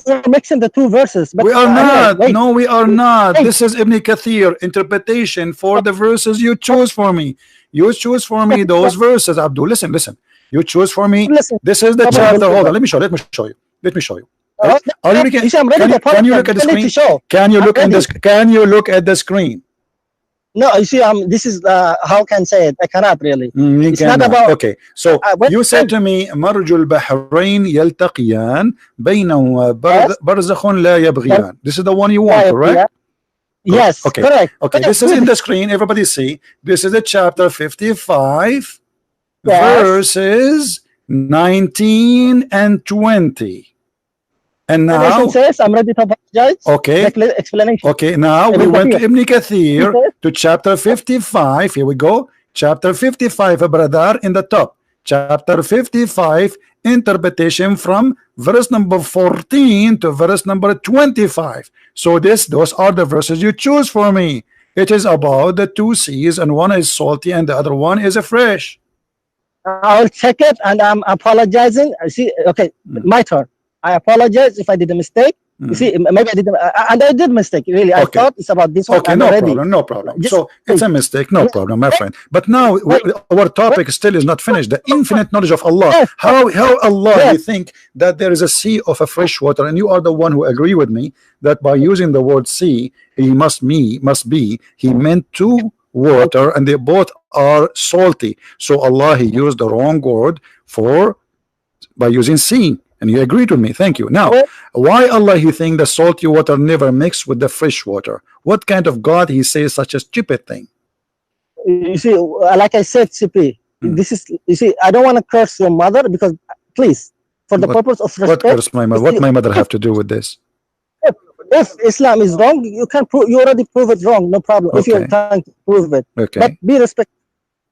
We're mixing the two verses. But we are not. No, we are not. This is Ibn Kathir interpretation for the verses you choose for me. You choose for me those verses, Abdul. Listen. You choose for me. This is the chapter. Hold on. Let me show you. Are you looking? Can you look at the screen? Can you look at this? Can you look at the screen? No, you see, this is how can I say it? I cannot really. It's not about. Okay, so you said to me, مرج البحرين يلتقيان بينهما برزخ لا يبغيان. This is the one you want, correct? Yes, okay. Correct. Okay, this is in the screen. Everybody see. This is the chapter 55, verses 19 and 20. And now, says, I'm ready to apologize. Okay. Explanation. Okay. Now we went to Ibn Kathir to chapter 55. Here we go. Chapter 55, brother, in the top. Chapter 55, interpretation from verse number 14 to verse number 25. So those are the verses you choose for me. It is about the two seas, and one is salty and the other one is a fresh. I'll check it, and I'm apologizing. See, okay, my turn. I apologize if I did a mistake. You see, maybe I did, and I did mistake. Really, I thought it's about this one. Okay, no problem. So it's a mistake, no problem, my friend. But now our topic still is not finished. The infinite knowledge of Allah. How Allah you think that there is a sea of a fresh water, and you are the one who agree with me that by using the word sea, he he meant two water, and they both are salty. So Allah, he used the wrong word by using sea. and you agreed with me. Thank you. Now, Well, why Allah he think the salty water never mix with the fresh water? What kind of God he says such a stupid thing? you see, like I said, CP, this is, you see, I don't want to curse your mother, because please, for the purpose of What respect, curse my mother? What my mother have to do with this? if Islam is wrong, you can prove, you already prove it wrong, no problem. If you're Okay. trying to prove it, but Okay. be respectful.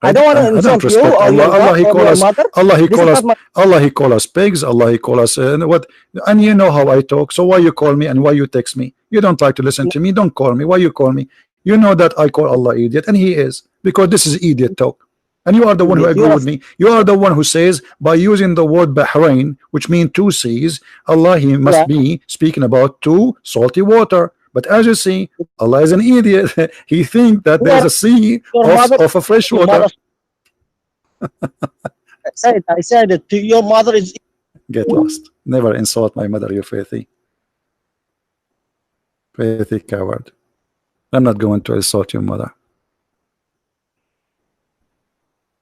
I don't want to I don't insult you respect or Allah. your Allah God he or call your us. mother. Allah he This call is us. not my. Allah he call us pigs. Allah he call us what? And you know how I talk. So why you call me and why you text me? You don't like to listen to me. Don't call me. Why you call me? You know that I call Allah idiot, and he is, because this is idiot talk. And you are the one who agree You're with me. You are the one who says by using the word Bahrain, which means two seas, Allah he must Yeah. be speaking about two salty water. But as you see, Allah is an idiot. He think that there's a sea Your mother, of a fresh your water. mother. I said it to your mother is. Get lost. Never insult my mother, you filthy coward. I'm not going to insult your mother.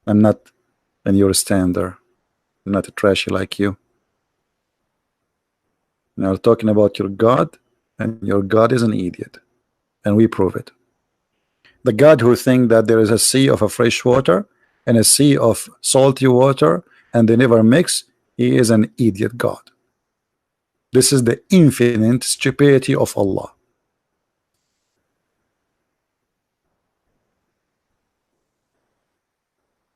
I'm not in your standard. I'm not a trashy like you. Now talking about your God, and your God is an idiot, and we prove it. The God who think that there is a sea of a fresh water and a sea of salty water and they never mix, he is an idiot God. This is the infinite stupidity of Allah.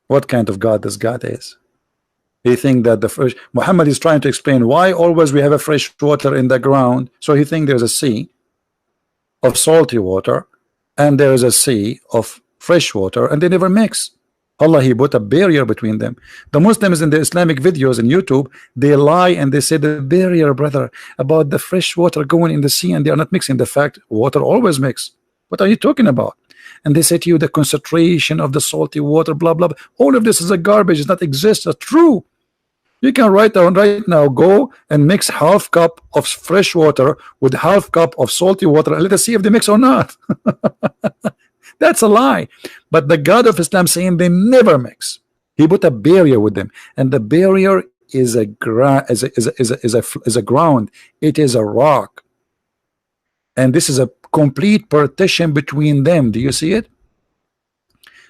What kind of God this God is? He think that the fresh Muhammad is trying to explain why always we have a fresh water in the ground. So he think there's a sea of salty water and there is a sea of fresh water and they never mix. Allah he put a barrier between them. The Muslims in the Islamic videos in YouTube, they lie and they say the barrier, brother, about the fresh water going in the sea and they are not mixing. The fact water always mix. What are you talking about? And they say to you the concentration of the salty water, blah blah blah. All of this is a garbage. It does not exist. It's true. You can write down right now, go and mix half cup of fresh water with half cup of salty water and let us see if they mix or not. That's a lie. But the God of Islam saying they never mix. He put a barrier with them, and the barrier is a ground. It is a rock, and this is a complete partition between them. Do you see it?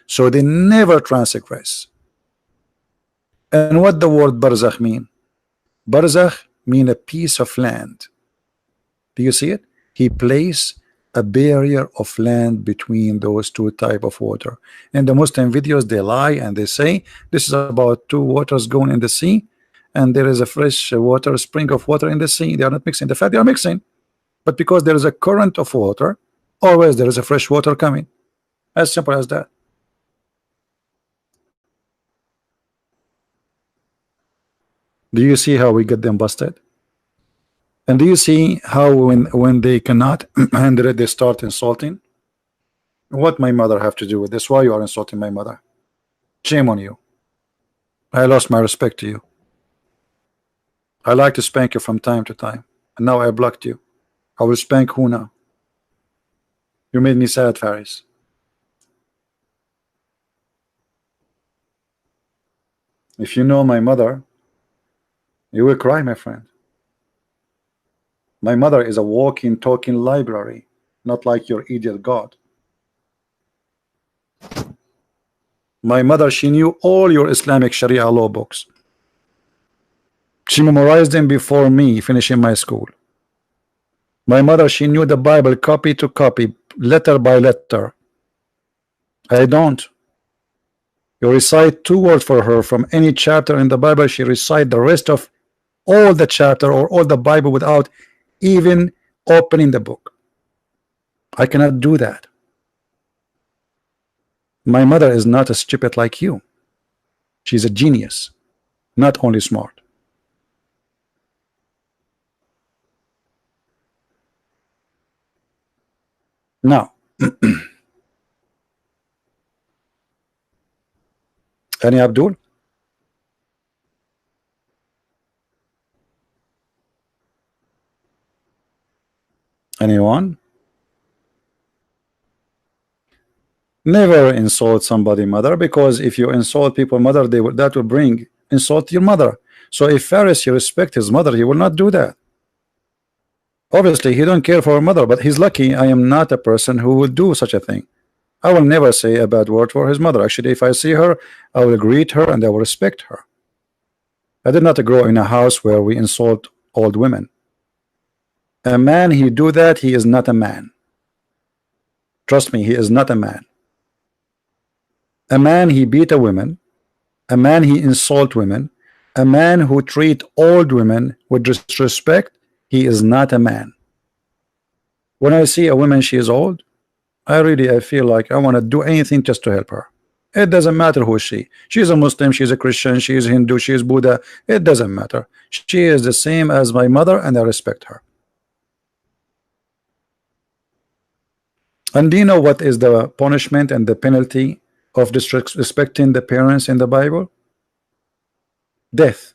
So they never transgress. And what the word barzakh mean? Barzakh mean a piece of land. Do you see it? He placed a barrier of land between those two type of water. In the Muslim videos, they lie and they say this is about two waters going in the sea, and there is a fresh water, spring of water in the sea. They are not mixing. The fact they are mixing, but because there is a current of water, always there is a fresh water coming. As simple as that. Do you see how we get them busted? And do you see how when they cannot handle it, they start insulting? What my mother have to do with this? Why you are insulting my mother? Shame on you. I lost my respect to you. I like to spank you from time to time, and now I blocked you. I will spank who now? You made me sad, Faris. If you know my mother, you will cry, my friend. My mother is a walking, talking library, not like your idiot God. My mother, she knew all your Islamic Sharia law books. She memorized them before me finishing my school. My mother, she knew the Bible copy to copy, letter by letter. I don't. You recite two words for her from any chapter in the Bible, she recite the rest of all the chapter or all the Bible without even opening the book. I cannot do that. My mother is not a stupid like you. She's a genius, not only smart. Now, any Abdul? Anyone? Never insult somebody mother, because if you insult people mother, that will bring insult to your mother. So if Pharisee respect his mother, he will not do that. Obviously, he don't care for her mother, but he's lucky. I am not a person who will do such a thing. I will never say a bad word for his mother. Actually, if I see her, I will greet her and I will respect her. I did not grow in a house where we insult old women. A man, he do that, he is not a man. Trust me, he is not a man. A man, he beat a woman. A man, he insult women. A man who treat old women with disrespect, he is not a man. When I see a woman, she is old, I feel like I want to do anything just to help her. It doesn't matter who she is a Muslim, she is a Christian, she is Hindu, she is Buddha. It doesn't matter. She is the same as my mother and I respect her. And do you know what is the punishment and the penalty of disrespecting the parents in the Bible? Death.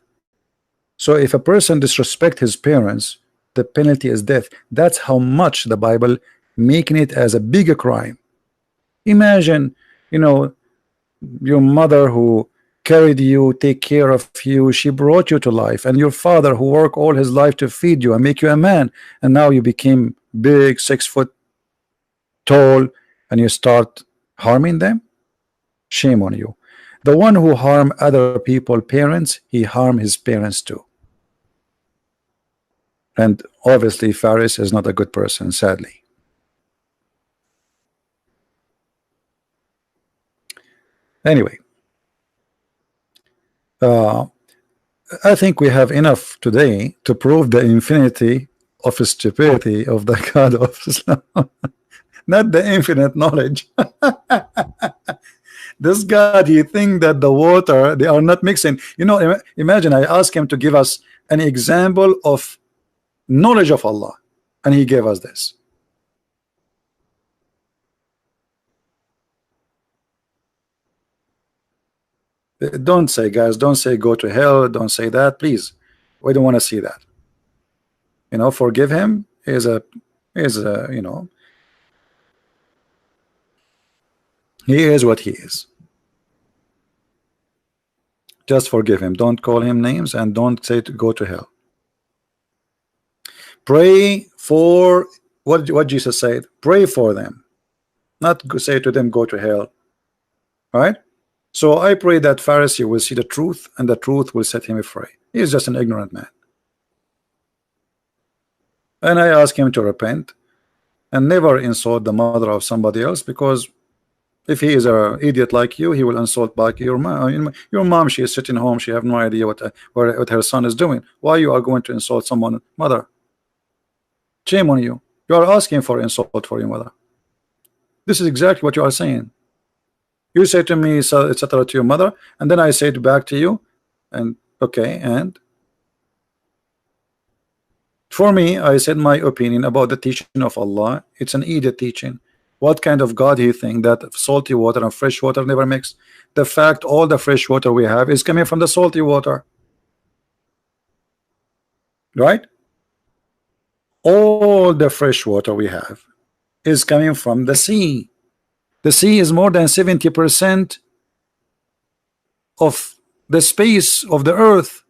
So if a person disrespect his parents, the penalty is death. That's how much the Bible making it as a bigger crime. Imagine, you know, your mother who carried you, take care of you, she brought you to life, and your father who worked all his life to feed you and make you a man, and now you became big, 6 foot tall, and you start harming them. Shame on you. The one who harm other people parents, he harm his parents too. And obviously Faris is not a good person, sadly. Anyway, I think we have enough today to prove the infinity of stupidity of the God of Islam. Not the infinite knowledge. This God, he think that the water, they are not mixing. You know, imagine I asked him to give us an example of knowledge of Allah, and he gave us this. Don't say, guys, don't say go to hell, don't say that, please. We don't want to see that. You know, forgive him is a you know, he is what he is. Just forgive him. Don't call him names and don't say to go to hell. Pray for what Jesus said. Pray for them, not say to them go to hell. All right. So I pray that Pharisee will see the truth and the truth will set him free. He is just an ignorant man. And I ask him to repent and never insult the mother of somebody else, because if he is an idiot like you, he will insult back your mom. Your mom, she is sitting home, she have no idea what her son is doing. Why you are going to insult someone's mother? Shame on you. You are asking for insult for your mother. This is exactly what you are saying. You say to me, etc., to your mother, and then I say it back to you, and okay, and for me, I said my opinion about the teaching of Allah. It's an idiot teaching. What kind of God do you think that salty water and fresh water never mix? The fact all the fresh water we have is coming from the salty water, right? All the fresh water we have is coming from the sea. The sea is more than 70% of the space of the earth,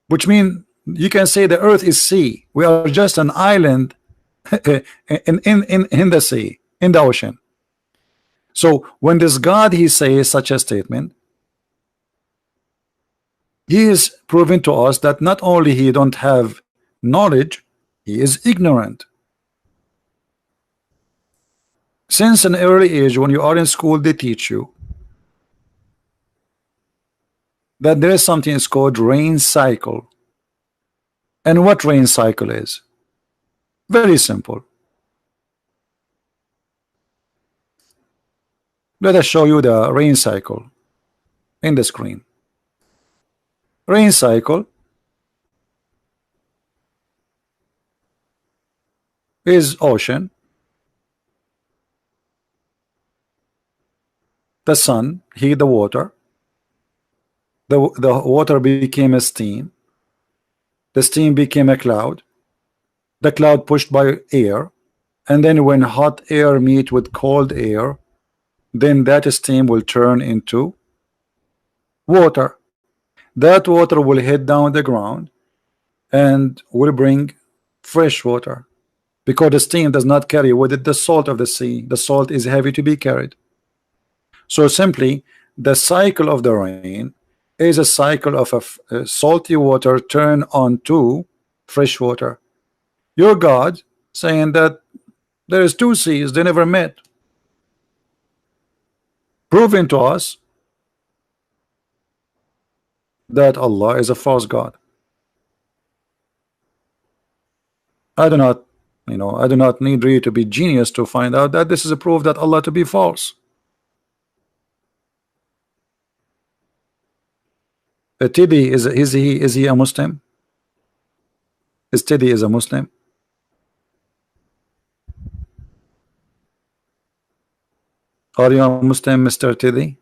which means you can say the earth is sea. We are just an island in the sea, in the ocean. So when this God, he says such a statement, he is proving to us that not only he don't have knowledge, he is ignorant. Since an early age, when you are in school, they teach you that there is something is called rain cycle. And what rain cycle is? Very simple. Let us show you the rain cycle in the screen. Rain cycle is ocean, the sun heat the water, the water became a steam, the steam became a cloud, the cloud pushed by air, and then when hot air meet with cold air, then that steam will turn into water. that water will hit down the ground and will bring fresh water, because the steam does not carry with it the salt of the sea. The salt is heavy to be carried. So simply, the cycle of the rain is a cycle of a salty water turn onto fresh water. Your God saying that there is two seas, they never met, proving to us that Allah is a false God. I do not, I do not need really to be genius to find out that this is a proof that Allah to be false. Teddy, is he a Muslim? Is Teddy is a Muslim? Are you a Muslim, Mr. Teddy?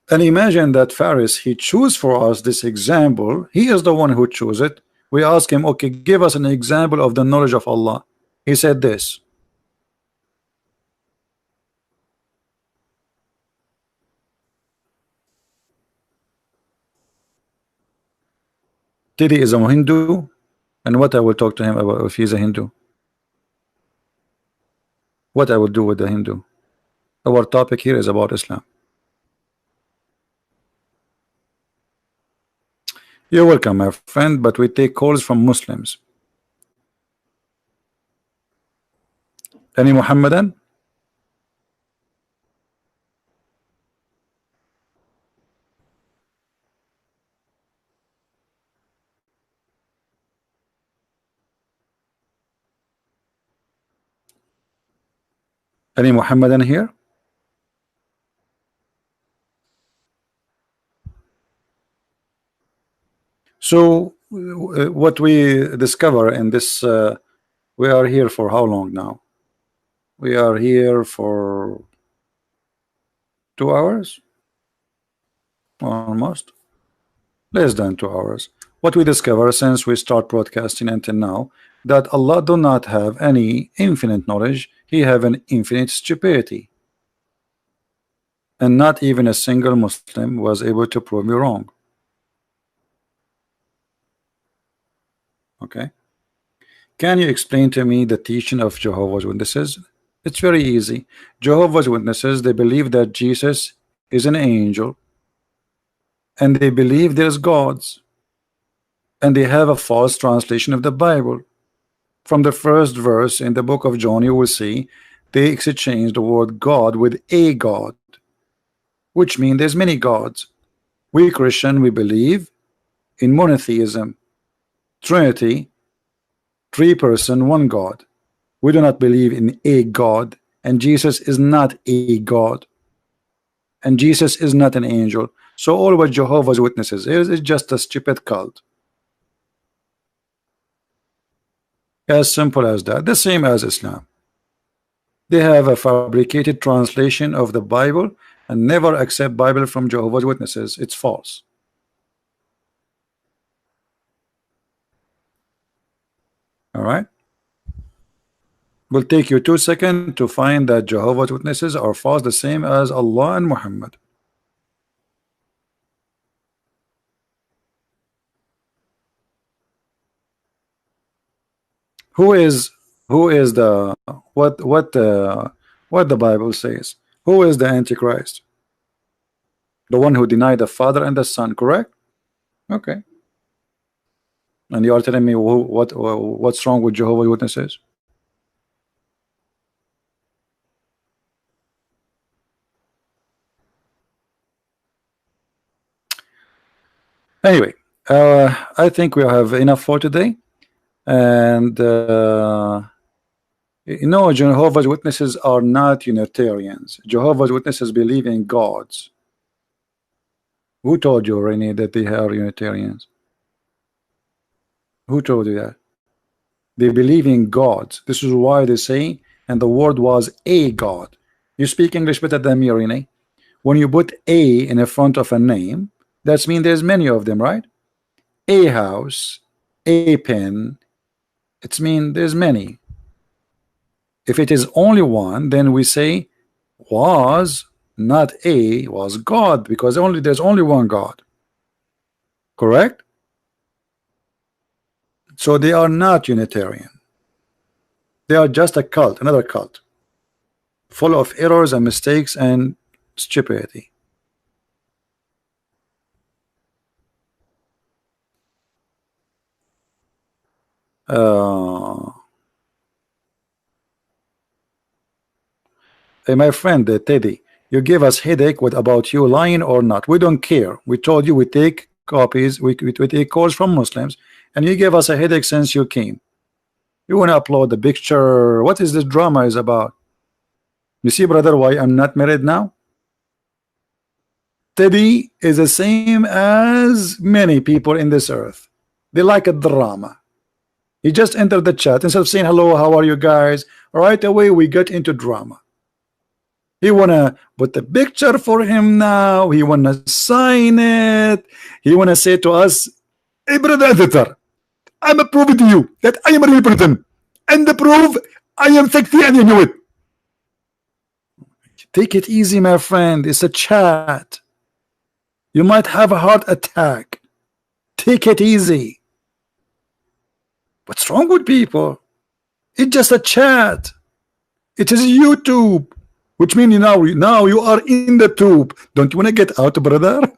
And imagine that Faris, he choose for us this example. He is the one who chose it. We ask him, okay, give us an example of the knowledge of Allah. He said this. Teddy is a Hindu, and what I will talk to him about if he's a Hindu? What I will do with the Hindu? Our topic here is about Islam. You're welcome, my friend, but we take calls from Muslims. Any Muhammadan? Any Muhammadan here? So what we discover in this, we are here for how long now? We are here for 2 hours, almost less than 2 hours. What we discover since we start broadcasting until now, that Allah do not have any infinite knowledge. He have an infinite stupidity, and not even a single Muslim was able to prove me wrong. Okay, can you explain to me the teaching of Jehovah's Witnesses? It's very easy. Jehovah's Witnesses, they believe that Jesus is an angel, and they believe there's gods, and they have a false translation of the Bible. From the first verse in the book of John, you will see they exchange the word God with a God, which means there's many gods. We Christian, we believe in monotheism, Trinity, three person, one God. We do not believe in a God, and Jesus is not a God, and Jesus is not an angel. So all what Jehovah's Witnesses is just a stupid cult. As simple as that. The same as Islam. They have a fabricated translation of the Bible and never accept Bible from Jehovah's Witnesses. It's false. All right. Will take you 2 seconds to find that Jehovah's Witnesses are false, the same as Allah and Muhammad. Who is the what the Bible says? Who is the Antichrist? The one who denied the Father and the Son, correct? Okay. And you are telling me what's wrong with Jehovah's Witnesses? Anyway, I think we have enough for today. And Jehovah's Witnesses are not Unitarians. Jehovah's Witnesses believe in gods. Who told you, Renee, that they are Unitarians? Who told you that? They believe in gods. This is why they say, and the word was a God. You speak English better than me, Renee. When you put a in the front of a name, that means there's many of them, right? A house, a pen. It's mean there's many. If it is only one, then we say was not A, was God, because there's only one God. Correct? So they are not Unitarian. They are just a cult, another cult, full of errors and mistakes and stupidity. Hey, my friend Teddy, you gave us headache with about you lying or not. We don't care. We told you we take copies, we take calls from Muslims, and you gave us a headache since you came. You want to upload the picture. What is this drama is about? You see, brother, why I'm not married now? Teddy is the same as many people in this earth. They like a drama. He just entered the chat. Instead of saying hello, how are you guys, right away we get into drama. He wanna put the picture for him now. He wanna sign it. He wanna say to us, hey brother editor, I'm proving to you that I am a real person, and the proof I am sexy and you know it. Take it easy, my friend. It's a chat. You might have a heart attack. Take it easy. What's wrong with people? It's just a chat. It is YouTube, which means now you are in the tube. Don't you want to get out, brother?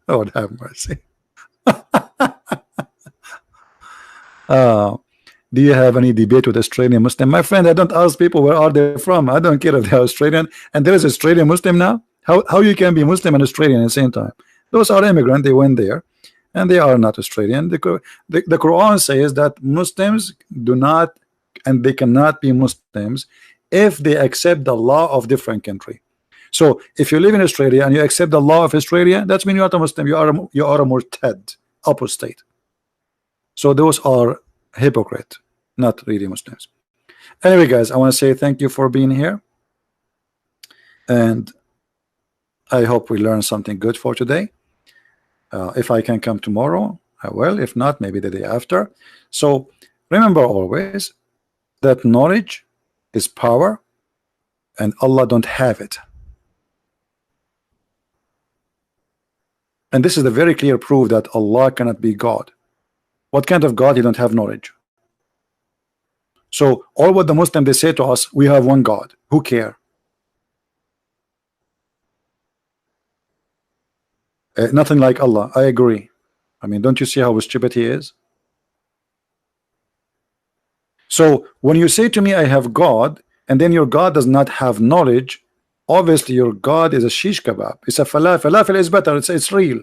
Lord have mercy. Do you have any debate with Australian Muslim? My friend, I don't ask people where are they from. I don't care if they're Australian. And there is Australian Muslim now. How you can be Muslim and Australian at the same time? Those are immigrants. They went there, and they are not Australian. The Quran says that Muslims do not, and they cannot be Muslims if they accept the law of different country. So if you live in Australia and you accept the law of Australia, that means you are not a Muslim. You are a murtad, apostate. So those are hypocrite, not really Muslims. Anyway, guys, I want to say thank you for being here, and I hope we learned something good for today. If I can come tomorrow, I will. If not, maybe the day after. So remember always that knowledge is power, and Allah don't have it. And this is the very clear proof that Allah cannot be God. What kind of God? He don't have knowledge. So all what the Muslim they say to us, we have one God. Who care? Nothing like Allah. I agree. I mean, don't you see how stupid he is? So when you say to me, I have God, and then your God does not have knowledge, obviously your God is a shish kebab. It's a falafel. Falafel is better. It's real.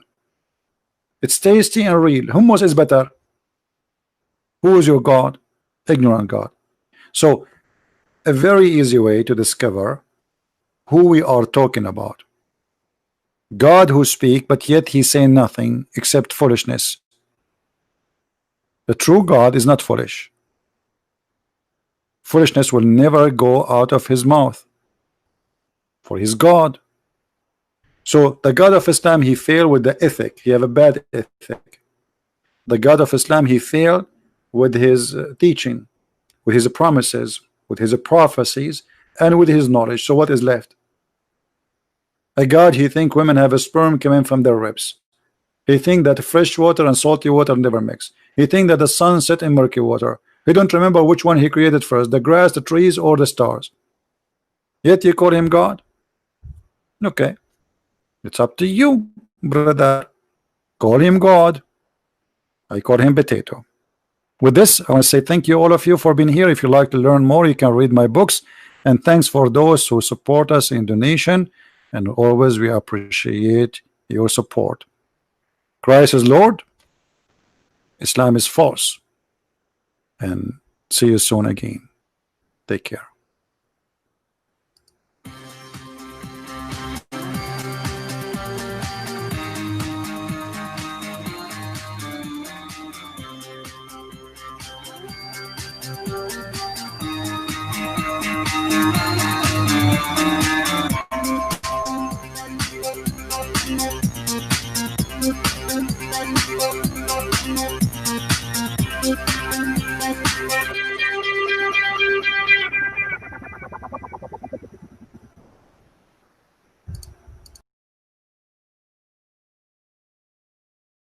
It's tasty and real. Hummus is better. Who is your God? Ignorant God. So a very easy way to discover who we are talking about. God who speak, but yet he say nothing except foolishness. The true God is not foolish. Foolishness will never go out of his mouth, for he's God. So the God of Islam, he failed with the ethic. He have a bad ethic. The God of Islam, he failed with his teaching, with his promises, with his prophecies, and with his knowledge. So what is left? A God, he think women have a sperm coming from their ribs. He think that fresh water and salty water never mix. He think that the sun set in murky water. He don't remember which one he created first, the grass, the trees, or the stars. Yet you call him God? Okay. It's up to you, brother. Call him God. I call him potato. With this, I want to say thank you all of you for being here. If you like to learn more, you can read my books. And thanks for those who support us in donation. And always we appreciate your support. Christ is Lord. Islam is false. And see you soon again. Take care.